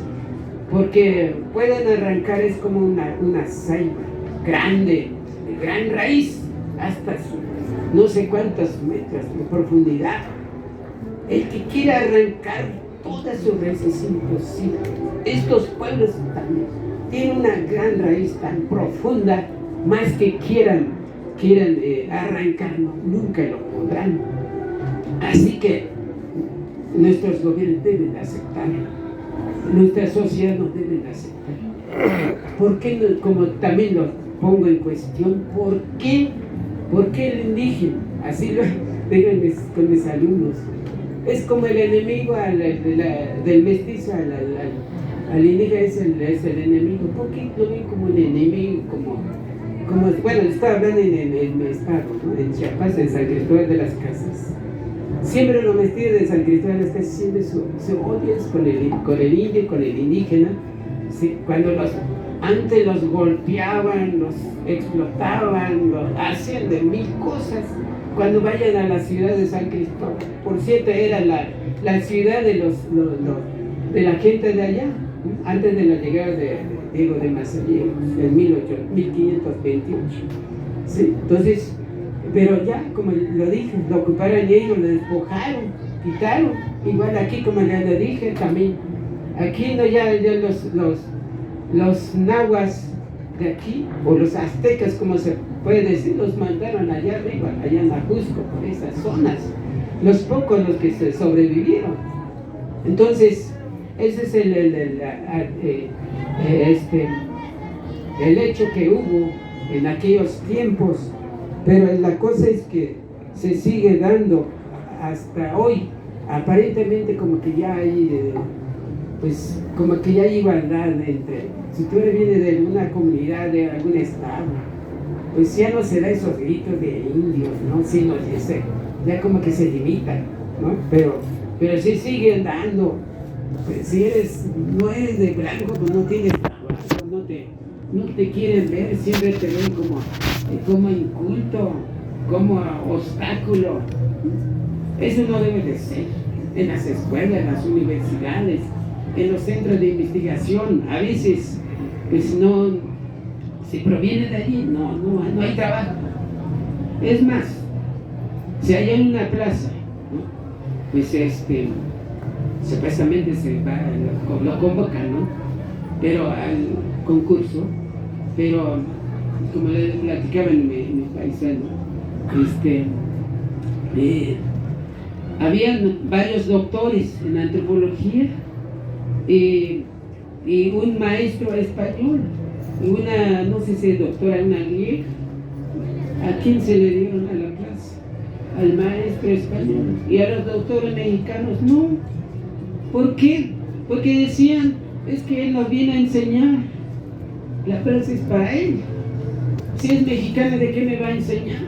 porque pueden arrancar, es como una ceiba grande, de gran raíz, hasta no sé cuántos metros de profundidad. El que quiera arrancar toda su raíz es imposible. Estos pueblos también tienen una gran raíz tan profunda, más que quieran arrancarlo, nunca lo podrán. Así que nuestros gobiernos deben aceptarlo, nuestra sociedad no debe aceptarlo. ¿Por qué no? Como también lo pongo en cuestión, ¿por qué el indígena? Así lo digo con mis alumnos. Es como el enemigo del mestizo al indígena, es el enemigo. ¿Por qué lo ven como un enemigo? Bueno, estaba hablando en mi estado, ¿no? En Chiapas, en San Cristóbal de las Casas. Siempre los mestizos de San Cristóbal de las Casas, siempre se odian con el indio, con el indígena. Sí, cuando antes los golpeaban, los explotaban, los hacían de mil cosas. Cuando vayan a la ciudad de San Cristóbal, por cierto, era la ciudad de la gente de allá, antes de la llegada de Diego de Mazariegos, en 1528. Sí, entonces, pero ya, como lo dije, lo ocuparon ellos, lo despojaron, quitaron. Igual aquí, como le dije también, aquí no ya los nahuas de aquí, o los aztecas, como se puede decir, los mandaron allá arriba, allá en Ajusco, por esas zonas, los pocos los que se sobrevivieron. Entonces, ese es el hecho que hubo en aquellos tiempos, pero la cosa es que se sigue dando hasta hoy. Aparentemente como que ya hay pues como que ya hay igualdad entre, si tú vienes de una comunidad, de algún estado, pues ya no será esos gritos de indios, ¿no? Sino ya como que se limitan, ¿no? Pero sí siguen dando. Pues si no eres de blanco, pues no tienes trabajo, no te quieren ver, siempre te ven como inculto, como obstáculo. Eso no debe de ser. En las escuelas, en las universidades, en los centros de investigación, a veces, pues no, si proviene de allí, no hay trabajo. Es más, si hay en una plaza, ¿no? Pues supuestamente lo convocan, ¿no? Pero al concurso, pero como le platicaba en mi paisano, habían varios doctores en antropología y un maestro español y una, no sé si es doctora, una griega. ¿A quién se le dieron a la clase? Al maestro español. Y a los doctores mexicanos no. ¿Por qué? Porque decían, es que él nos viene a enseñar. La clase es para él. Si es mexicana, ¿de qué me va a enseñar?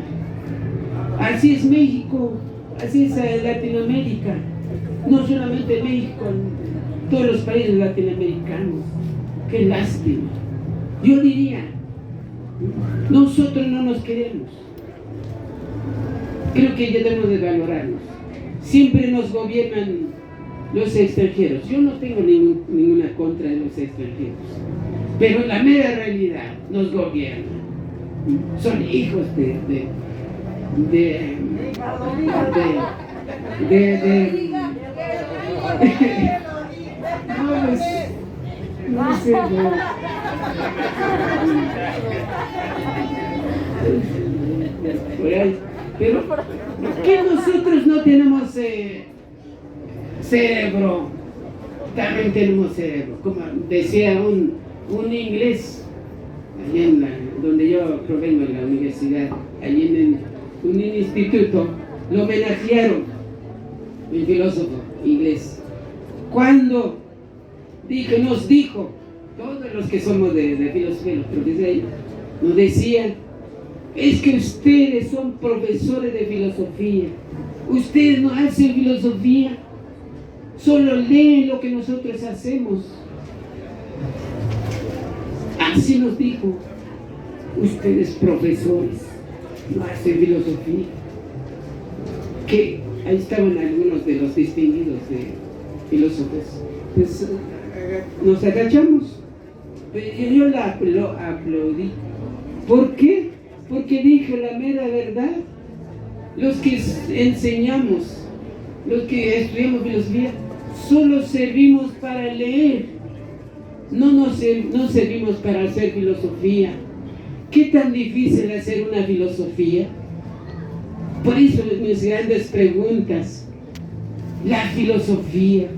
Así es México, así es Latinoamérica. No solamente México, todos los países latinoamericanos. Qué lástima. Yo diría, nosotros no nos queremos. Creo que ya debemos de valorarnos. Siempre nos gobiernan los extranjeros. Yo no tengo ninguna contra de los extranjeros, pero la mera realidad nos gobierna. Son hijos de no sé, por ahí Pero que nosotros no tenemos cerebro, también tenemos cerebro. Como decía un inglés, allí donde yo provengo, en la universidad, allí en un instituto, lo homenajearon, el filósofo inglés, cuando nos dijo, todos los que somos de filosofía, los profesores, nos decían: es que ustedes son profesores de filosofía, ustedes no hacen filosofía, solo leen lo que nosotros hacemos. Así nos dijo: ustedes profesores no hacen filosofía. Que ahí estaban algunos de los distinguidos de filósofos. Pues nos agachamos, pero yo lo aplaudí. ¿Por qué? Porque dije la mera verdad. Los que enseñamos, los que estudiamos filosofía, solo servimos para leer, no servimos para hacer filosofía. ¿Qué tan difícil hacer una filosofía? Por eso mis grandes preguntas. La filosofía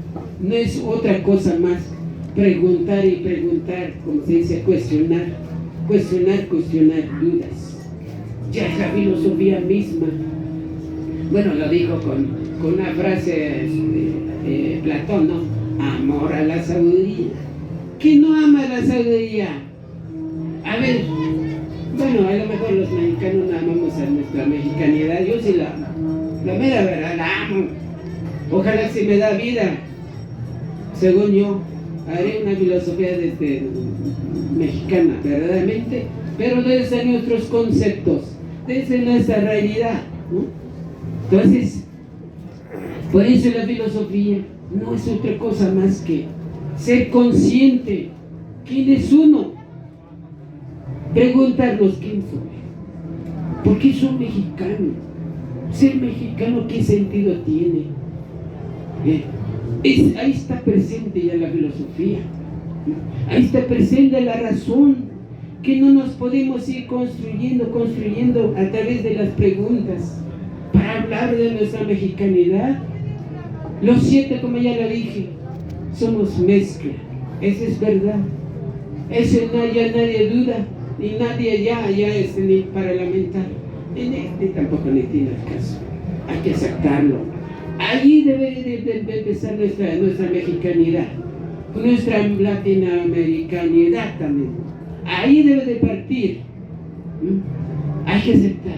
no es otra cosa más preguntar y preguntar, como se dice, cuestionar dudas. Ya es la filosofía misma. Bueno, lo dijo con una frase Platón, ¿no? Amor a la sabiduría. ¿Quién no ama la sabiduría? A ver, bueno, a lo mejor los mexicanos no amamos a nuestra mexicanidad. Yo sí la amo, la mera verdad, la amo. Ojalá si me da vida, según yo, haré una filosofía desde mexicana, verdaderamente, pero desde nuestros conceptos, desde nuestra realidad, ¿no? Entonces, por eso la filosofía no es otra cosa más que ser consciente quién es uno, preguntarnos quién soy, por qué soy mexicano, ser mexicano, qué sentido tiene. Ahí está presente ya la filosofía, ahí está presente la razón, que no nos podemos ir construyendo a través de las preguntas para hablar de nuestra mexicanidad. Los 7, como ya lo dije, somos mezcla, eso es verdad, eso ya nadie duda, ni nadie ya ni para lamentar, ni tampoco ni tiene el caso, hay que aceptarlo. Allí debe de empezar nuestra mexicanidad, nuestra latinoamericanidad también. Ahí debe de partir. Hay que aceptar.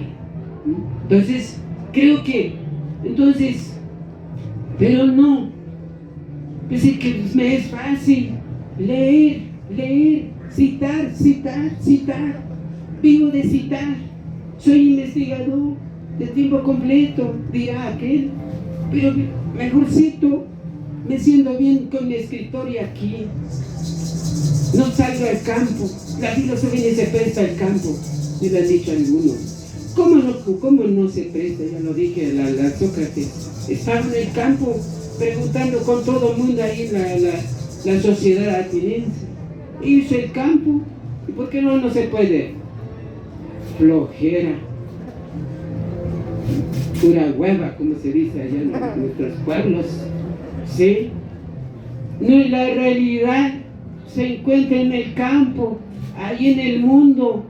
Entonces, creo que, pero no. Pensé que me es fácil leer, citar. Vivo de citar. Soy investigador de tiempo completo, dirá aquel. Pero mejor cito, me siento bien con mi escritorio aquí. No salgo al campo. La filosofía ni se presta al campo, me lo han dicho algunos. ¿Cómo no se presta? Ya lo dije, la Sócrates estaba en el campo preguntando con todo el mundo ahí la sociedad ateniense. Hizo el campo. ¿Y por qué no se puede? Flojera. Pura hueva, como se dice allá en nuestros pueblos, ¿sí? No, la realidad se encuentra en el campo, ahí en el mundo,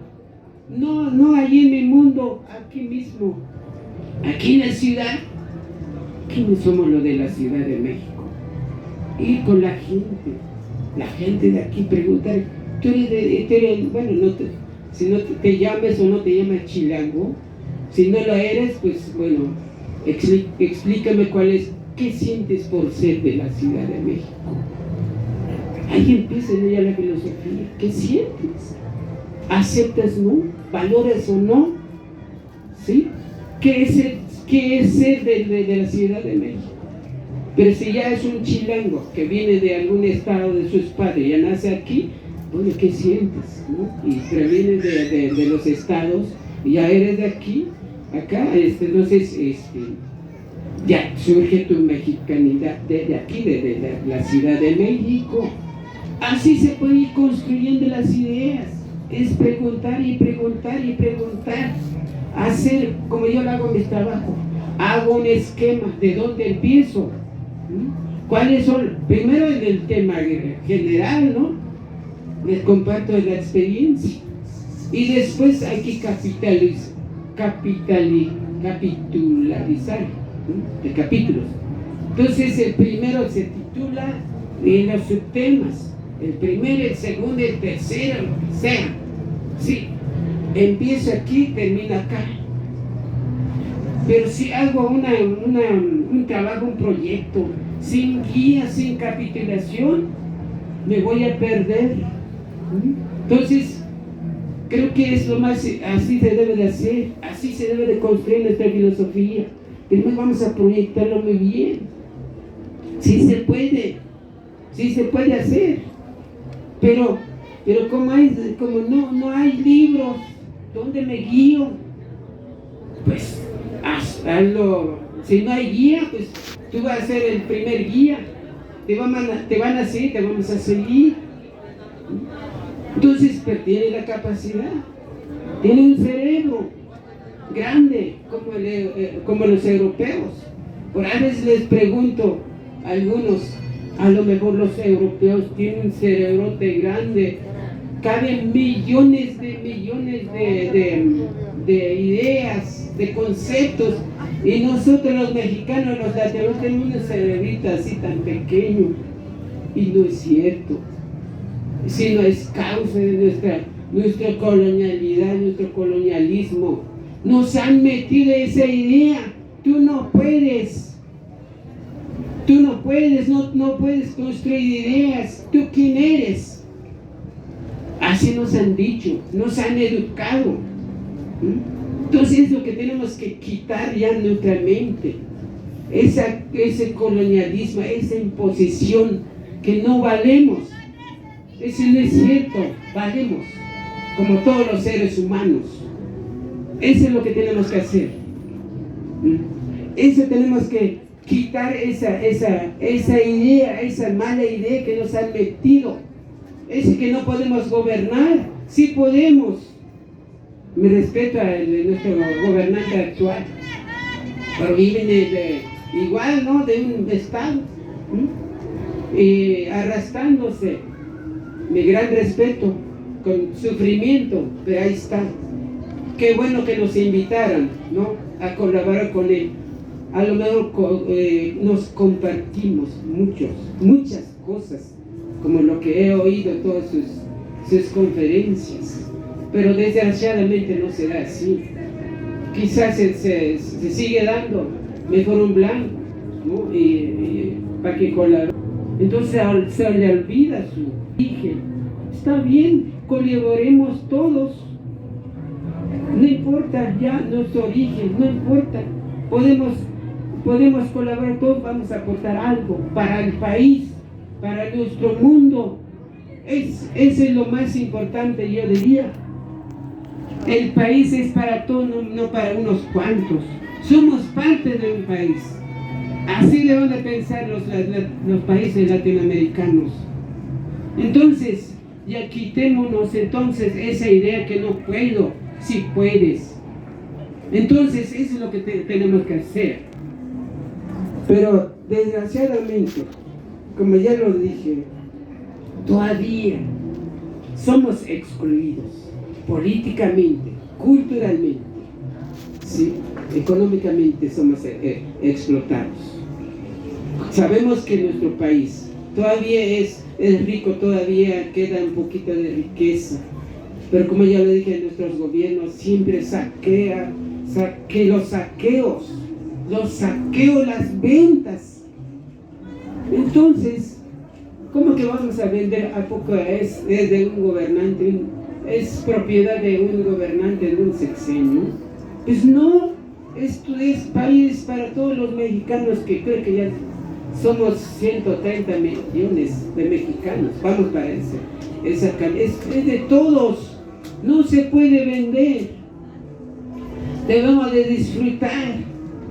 no allí en el mundo, aquí mismo, aquí en la ciudad. ¿Quiénes somos los de la Ciudad de México? Ir con la gente de aquí, preguntar, tú eres bueno, si no te llames o no te llamas chilango. Si no lo eres, pues bueno, explícame qué sientes por ser de la Ciudad de México. Ahí empieza ya la filosofía. ¿Qué sientes? ¿Aceptas no? ¿Valoras o no? ¿Sí? ¿Qué es ser de la Ciudad de México? Pero si ya es un chilango que viene de algún estado de sus padres, ya nace aquí, bueno, ¿qué sientes? ¿No? Y previene de los estados, ya eres de aquí. Acá, entonces, ya surge tu mexicanidad de aquí, de la Ciudad de México. Así se puede ir construyendo las ideas. Es preguntar y preguntar y preguntar. hacer como yo lo hago en mis trabajos. Hago un esquema de dónde empiezo. ¿Cuáles son? Primero en el tema general, ¿no? Les comparto la experiencia. Y después hay que capitularizar, ¿no? De capítulos. Entonces el primero se titula en los subtemas. El primero, el segundo, el tercero, lo que sea. Sí, empiezo aquí, termino acá. Pero si hago un trabajo, un proyecto, sin guía, sin capitulación, me voy a perder. Entonces, creo que es lo más, así se debe de hacer, así se debe de construir nuestra filosofía. Primero vamos a proyectarlo muy bien. Sí se puede hacer. Pero como no hay libros, ¿dónde me guío? Pues hazlo. Si no hay guía, pues tú vas a ser el primer guía. Te van a seguir, te vamos a seguir. Entonces, pero tiene la capacidad, tiene un cerebro grande como los europeos. Por a veces les pregunto a algunos, a lo mejor los europeos tienen un cerebrote grande, caben millones de ideas, de conceptos, y nosotros los mexicanos, los latinos, tenemos un cerebrito así tan pequeño, y no es cierto, sino es causa de nuestra colonialidad, nuestro colonialismo. Nos han metido esa idea: tú no puedes, no puedes construir ideas, ¿tú quién eres? Así nos han dicho, nos han educado. Entonces es lo que tenemos que quitar ya en nuestra mente, ese colonialismo, esa imposición que no valemos. Eso no es cierto, valemos como todos los seres humanos. Eso es lo que tenemos que hacer. Eso tenemos que quitar esa idea, esa mala idea que nos han metido. Ese que no podemos gobernar. Sí podemos. Me respeto a nuestro gobernante actual, pero viven igual, ¿no? De un estado, arrastrándose. Mi gran respeto, con sufrimiento, pero ahí está. Qué bueno que nos invitaran, ¿no?, a colaborar con él. A lo mejor nos compartimos muchas cosas, como lo que he oído en todas sus conferencias, pero desgraciadamente no será así. Quizás se sigue dando mejor un blanco, ¿no? Y para que colabore. Entonces se le olvida su origen. Está bien, colaboremos todos. No importa ya nuestro origen, no importa. Podemos colaborar todos, vamos a aportar algo para el país, para nuestro mundo. Eso es lo más importante, yo diría. El país es para todos, no para unos cuantos. Somos parte de un país. Así deben de pensar los países latinoamericanos. Entonces, ya quitémonos entonces esa idea que no puedo, si puedes. Entonces, eso es lo que tenemos que hacer. Pero, desgraciadamente, como ya lo dije, todavía somos excluidos políticamente, culturalmente, ¿sí? Económicamente somos explotados. Sabemos que nuestro país todavía es rico, todavía queda un poquito de riqueza, pero como ya lo dije, nuestros gobiernos siempre los saqueos, las ventas. Entonces, ¿cómo que vamos a vender? ¿A poco es de un gobernante? ¿Es propiedad de un gobernante de un sexenio? Pues no, esto es país para todos los mexicanos, que creo que ya somos 130 millones de mexicanos. Vamos para eso. Es de todos, no se puede vender. Debemos de disfrutar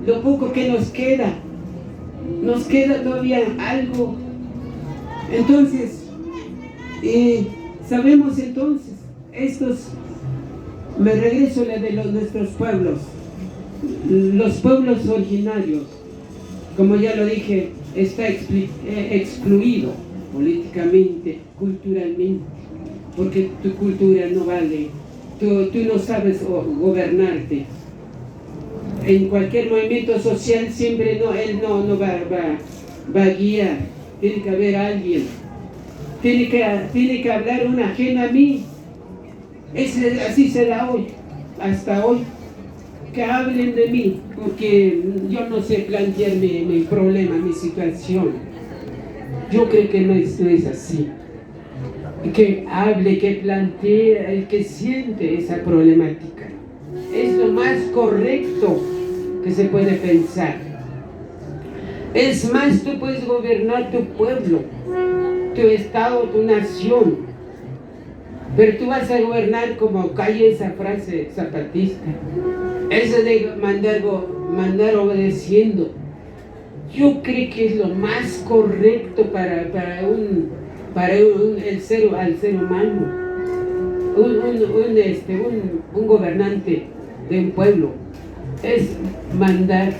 lo poco que nos queda todavía algo. Entonces, sabemos entonces, Me regreso a la de nuestros pueblos. Los pueblos originarios, como ya lo dije, está excluido políticamente, culturalmente, porque tu cultura no vale, tú no sabes gobernarte. En cualquier movimiento social siempre él no va a guiar, tiene que haber alguien, tiene que hablar un ajeno a mí. Así será hoy, hasta hoy, que hablen de mí, porque yo no sé plantear mi problema, mi situación. Yo creo que no es así. Que hable, que plantee, el que siente esa problemática. Es lo más correcto que se puede pensar. Es más, tú puedes gobernar tu pueblo, tu estado, tu nación, pero tú vas a gobernar como cae esa frase zapatista, eso de mandar obedeciendo. Yo creo que es lo más correcto para al ser humano, un gobernante de un pueblo, es mandar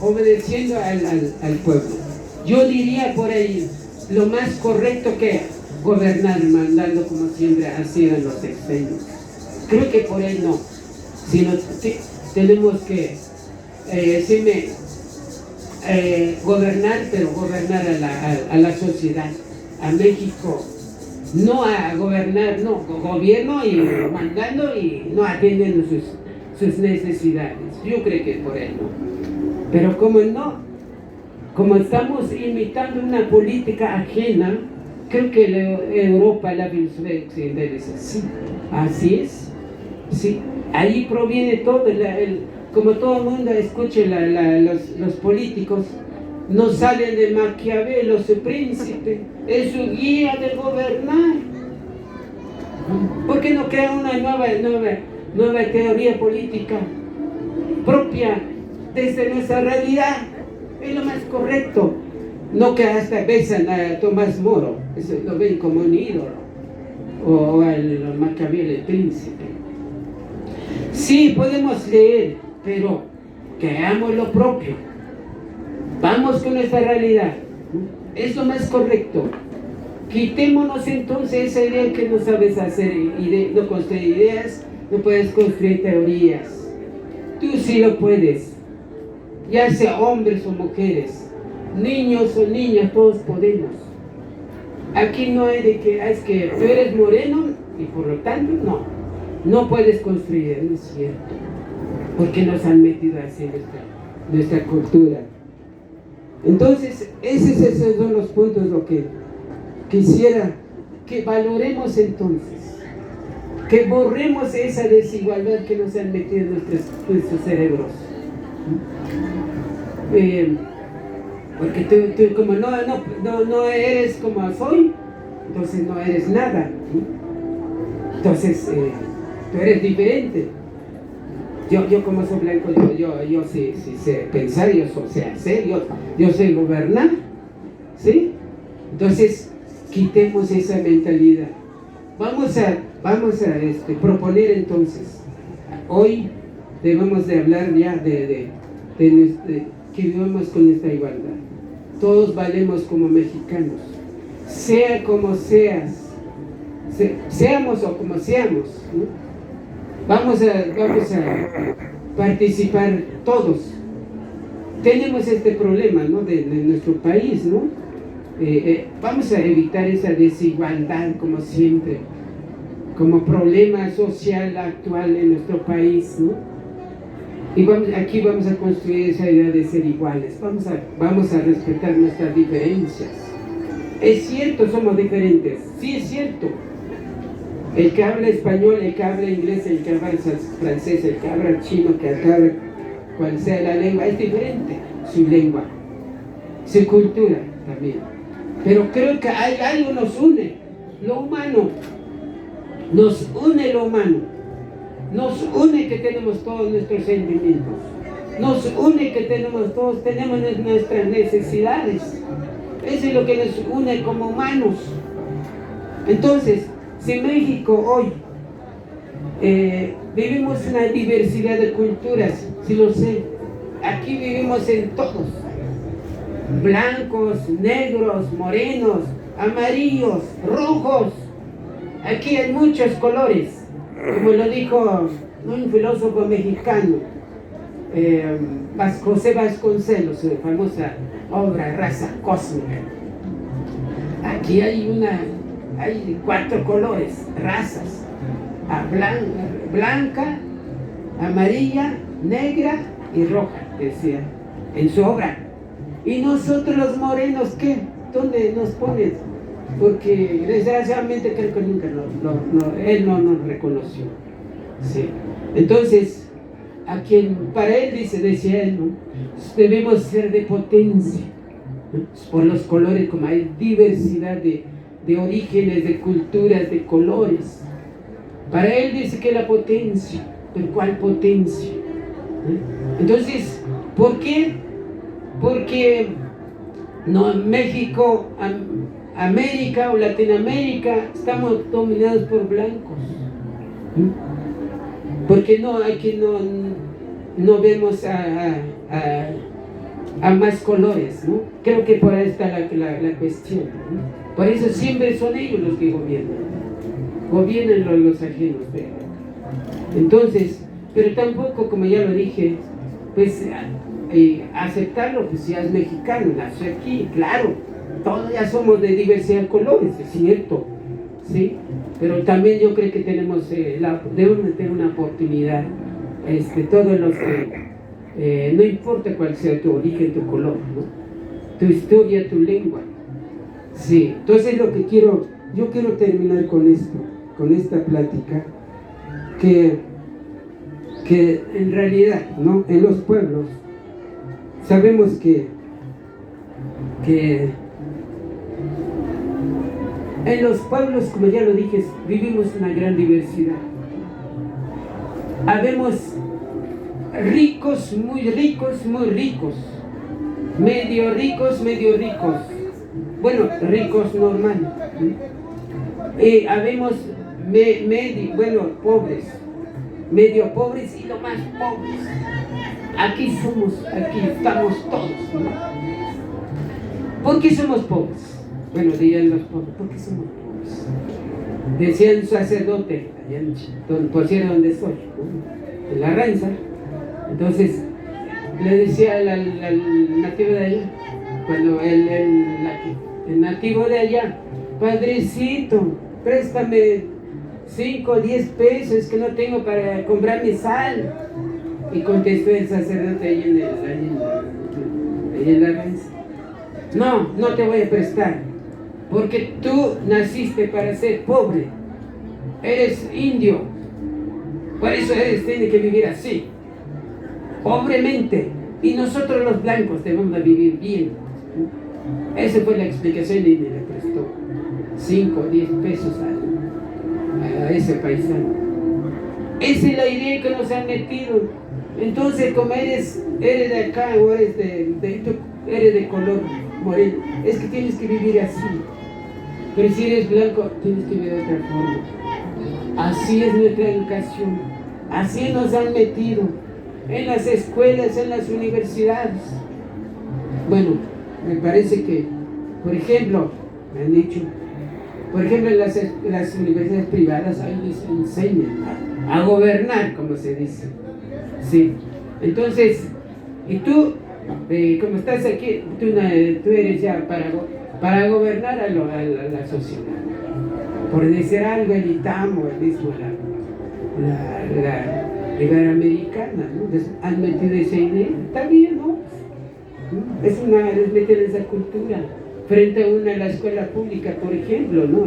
obedeciendo al pueblo. Yo diría por ahí, lo más correcto que gobernar mandando como siempre hacían los extraños. Creo que por ahí no, sino tenemos que gobernar, pero gobernar a la sociedad, a México, no a gobernar, no, gobierno y mandando y no atienden sus necesidades. Yo creo que por ahí no. Pero como estamos imitando una política ajena, creo que Europa, la filosofía occidental es así. Así es. Sí. Ahí proviene todo, como todo el mundo escucha los políticos, no salen de Maquiavelo, su príncipe, es su guía de gobernar. ¿Por qué no crea una nueva teoría política propia desde nuestra realidad? Es lo más correcto. No que hasta besan a Tomás Moro, eso lo ven como un ídolo, o al Maquiavelo, el príncipe. Sí, podemos leer, pero creamos lo propio. Vamos con nuestra realidad. Es lo más correcto. Quitémonos entonces esa idea que no sabes hacer, no construir ideas, no puedes construir teorías. Tú sí lo puedes. Ya sea hombres o mujeres, niños o niñas, todos podemos. Aquí no hay de que es que tú eres moreno y por lo tanto no puedes construir, no es cierto, porque nos han metido así en nuestra cultura. Entonces, esos son los puntos lo que quisiera que valoremos entonces, que borremos esa desigualdad que nos han metido en nuestros cerebros. Porque tú como no eres como soy, entonces no eres nada. Entonces tú eres diferente. Yo como soy blanco, yo sí sé pensar, yo sé hacer, yo sé gobernar, ¿sí? Entonces quitemos esa mentalidad. Vamos a proponer entonces, hoy debemos de hablar ya de que vivamos con esta igualdad. Todos valemos como mexicanos, sea como seas, seamos o como seamos, ¿no? Vamos a participar todos. Tenemos este problema, ¿no? de nuestro país, ¿no? Vamos a evitar esa desigualdad como siempre, como problema social actual en nuestro país, ¿no? Y aquí vamos a construir esa idea de ser iguales. Vamos a respetar nuestras diferencias. Es cierto, somos diferentes. Sí, es cierto. El que habla español, el que habla inglés, el que habla francés, el que habla chino, el que habla cual sea la lengua, es diferente su lengua, su cultura también. Pero creo que hay algo nos une, lo humano. Nos une lo humano. Nos une que tenemos todos nuestros sentimientos. Nos une que todos tenemos nuestras necesidades. Eso es lo que nos une como humanos. Entonces, si México hoy vivimos una diversidad de culturas, sí lo sé. Aquí vivimos en todos, blancos, negros, morenos, amarillos, rojos. Aquí hay muchos colores, como lo dijo un filósofo mexicano, José Vasconcelos, su famosa obra Raza Cósmica. Aquí hay 4 colores, razas: blanca, amarilla, negra y roja, decía en su obra. Y nosotros los morenos, ¿qué? ¿Dónde nos ponen? Porque desgraciadamente creo que nunca él no nos reconoció. Sí. Entonces, para él decía él, ¿no? Debemos ser de potencia, ¿no? Por los colores, como hay diversidad de orígenes, de culturas, de colores. Para él dice que la potencia, ¿pero cuál potencia? Entonces, ¿por qué? Porque no, México, América o Latinoamérica estamos dominados por blancos. Porque aquí no vemos a más colores, ¿no? Creo que por ahí está la cuestión, ¿no? Por eso siempre son ellos los que gobiernan los ajenos. Entonces, pero tampoco, como ya lo dije, pues aceptarlo, pues ya es mexicano, nació aquí, claro, todos ya somos de diversidad de colores, es cierto, ¿sí? Pero también yo creo que debemos tener una oportunidad, todos los que, no importa cuál sea tu origen, tu color, ¿no? Tu historia, tu lengua, sí. Entonces yo quiero terminar con esto, con esta plática, que en realidad, ¿no? En los pueblos sabemos que en los pueblos, como ya lo dije, vivimos una gran diversidad. Habemos ricos, muy ricos, medio ricos, bueno, ricos normal. Habemos pobres, medio pobres y lo más pobres. Aquí estamos todos, ¿no? ¿Por qué somos pobres? Bueno, dirían los pobres, ¿por qué somos pobres? Decía el sacerdote, allá por cierto donde estoy, ¿no? En la Ranza. Entonces le decía al nativo de allá, cuando el nativo de allá: padrecito, préstame 5 o 10 pesos que no tengo para comprar mi sal. Y contestó el sacerdote ahí en la Ranza: no te voy a prestar, porque tú naciste para ser pobre, eres indio, por eso tienes que vivir así, pobremente, y nosotros los blancos debemos de vivir bien. Esa fue la explicación, y le prestó 5 o 10 pesos a ese paisano. Esa es la idea que nos han metido. Entonces, como eres de acá o eres de color moreno, es que tienes que vivir así. Pero si eres blanco, tienes que vivir de otra forma. Así es nuestra educación. Así nos han metido en las escuelas, en las universidades. Bueno, me parece que, por ejemplo, me han dicho, por ejemplo, en las universidades privadas ahí les enseñan a gobernar, como se dice. Sí. Entonces, y tú, como estás aquí, tú eres ya para gobernar a la sociedad. Por decir algo, el ITAM o el mismo la Iberoamericana, ¿no? Han metido esa idea. Está bien, ¿no? Es meter esa cultura. Frente a la escuela pública, por ejemplo, ¿no?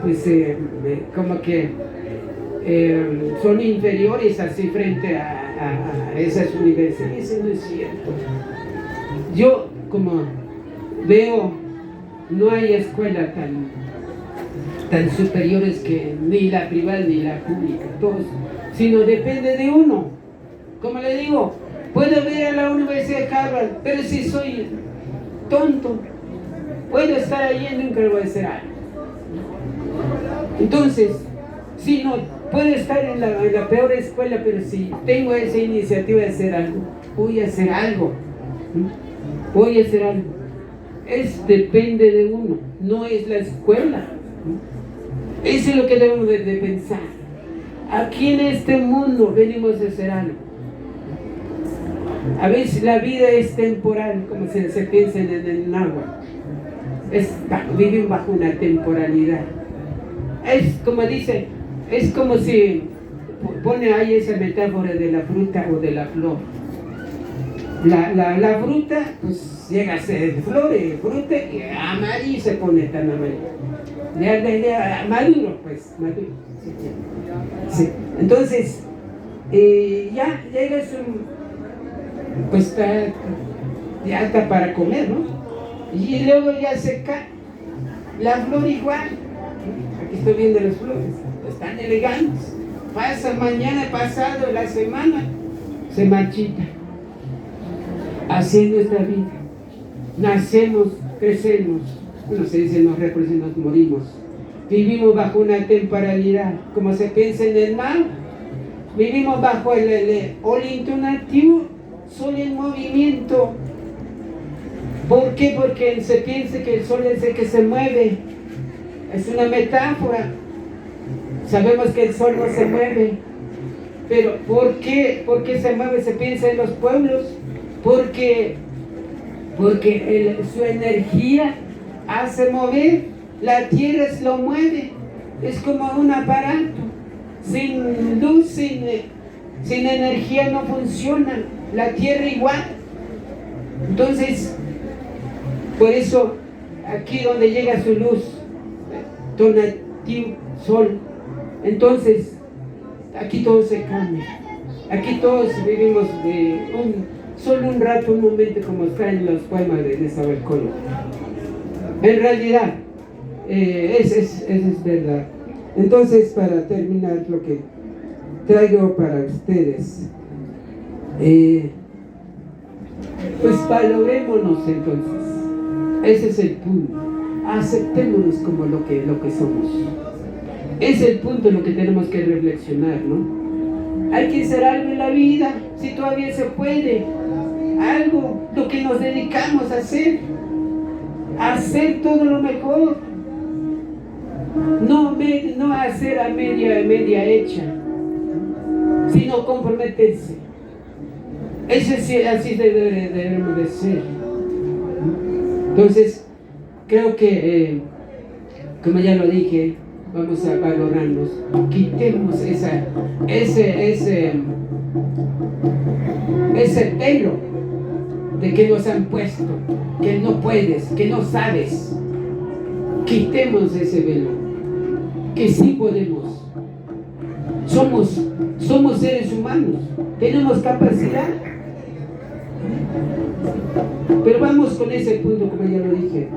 Pues como que son inferiores así frente a esas universidades. Eso no es cierto. Yo, como veo, no hay escuela tan superiores que ni la privada ni la pública, todos, sino depende de uno. Como le digo, puedo ir a la Universidad de Harvard, pero si soy tonto, puedo estar allí y nunca le voy a hacer algo. Entonces, si no Puedo estar en la peor escuela, pero si tengo esa iniciativa de hacer algo, voy a hacer algo. Voy a hacer algo. Depende de uno, no es la escuela. Eso es lo que debemos de pensar. Aquí en este mundo venimos a hacer algo. A veces la vida es temporal, como se piensa en el náhuatl. Viven bajo una temporalidad. Es como dice, es como si pone ahí esa metáfora de la fruta o de la flor. La fruta, pues llega a ser flor y fruta y amarillo se pone tan amarillo. Maduro, pues, maduro. Sí. Entonces, ya llega pues ya está para comer, ¿no? Y luego ya se cae. La flor igual. Aquí estoy viendo las flores. Están elegantes. Pasa mañana, pasado, la semana, se marchita. Así es nuestra vida. Nacemos, crecemos. Bueno, se dice nos reproducimos, nos morimos. Vivimos bajo una temporalidad. Como se piensa en el mar, vivimos bajo el olintonativo, sol en movimiento. ¿Por qué? Porque se piensa que el sol es el que se mueve. Es una metáfora. Sabemos que el sol no se mueve. Pero ¿por qué? ¿Por qué se mueve? Se piensa en los pueblos. Porque su energía hace mover. La tierra lo mueve. Es como un aparato. Sin luz, sin energía no funciona. La tierra igual. Entonces, por eso, aquí donde llega su luz, donativo, sol, entonces, aquí todo se cambia. Aquí todos vivimos de solo un rato, un momento, como está en los poemas de Nezahualcóyotl. En realidad, eso es verdad. Entonces, para terminar lo que traigo para ustedes, pues valorémonos entonces. Ese es el punto. Aceptémonos como lo que somos. Es el punto en lo que tenemos que reflexionar, ¿no? Hay que hacer algo en la vida, si todavía se puede. Algo, lo que nos dedicamos a hacer. Hacer todo lo mejor. No hacer a media hecha, sino comprometerse. Eso sí, así debemos de ser. Entonces, creo que, como ya lo dije, vamos a valorarnos. Quitemos ese pelo de que nos han puesto, que no puedes, que no sabes. Quitemos ese velo, que sí podemos. Somos seres humanos, tenemos capacidad. Pero vamos con ese punto, como ya lo dije,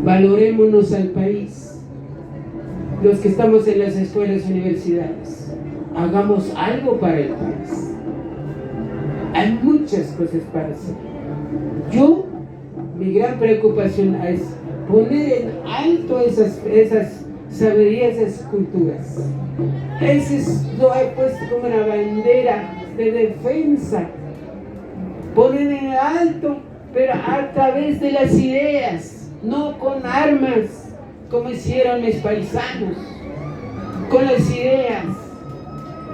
valorémonos al país. Los que estamos en las escuelas y universidades, hagamos algo para el país. Hay muchas cosas para hacer. Mi gran preocupación es poner en alto esas saberías, esas culturas. Lo he puesto como una bandera de defensa. Poner en alto, pero a través de las ideas, no con armas, como hicieron mis paisanos, con las ideas,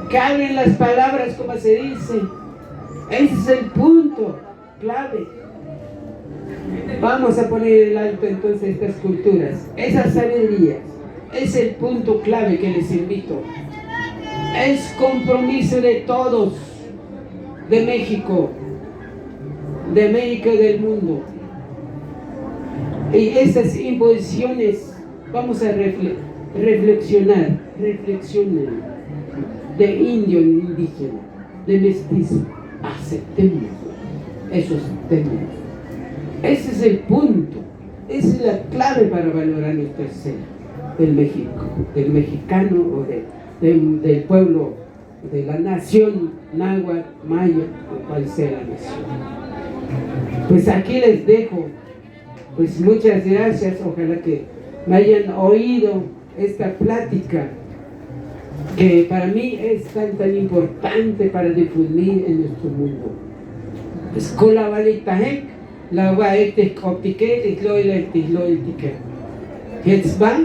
que hablen las palabras como se dice. Ese es el punto clave. Vamos a poner en alto entonces estas culturas, esas sabidurías. Es el punto clave que les invito. Es compromiso de todos, de México, de América y del mundo. Y esas imposiciones vamos a reflexionen de indio en indígena, de mestizo. Aceptemos esos términos. Ese es el punto. Esa es la clave para valorar nuestro ser del México, del mexicano o del pueblo, de la nación náhuatl, maya, o cual sea la nación. Pues aquí les dejo. Pues muchas gracias. Ojalá que me hayan oído esta plática que para mí es tan importante para difundir en nuestro mundo. Escola valitahek, la waetek optiket, itloiltike. Hetzba,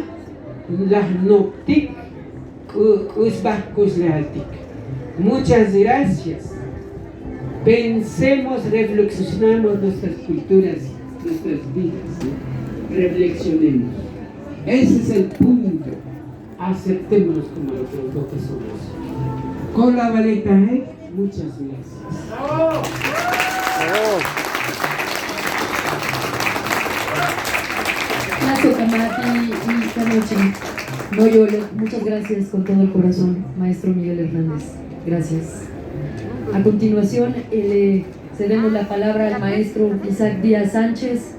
la noptik, usbah kuslealtik. Muchas gracias. Pensemos, reflexionemos nuestras culturas, nuestras vidas, ¿sí? Reflexionemos. Ese es el punto. Aceptémonos como lo que somos. Con la valeta, muchas gracias. ¡Bravo! Muchas gracias con todo el corazón, maestro Miguel Hernández. Gracias. A continuación, le cedemos la palabra al maestro Isaac Díaz Sánchez,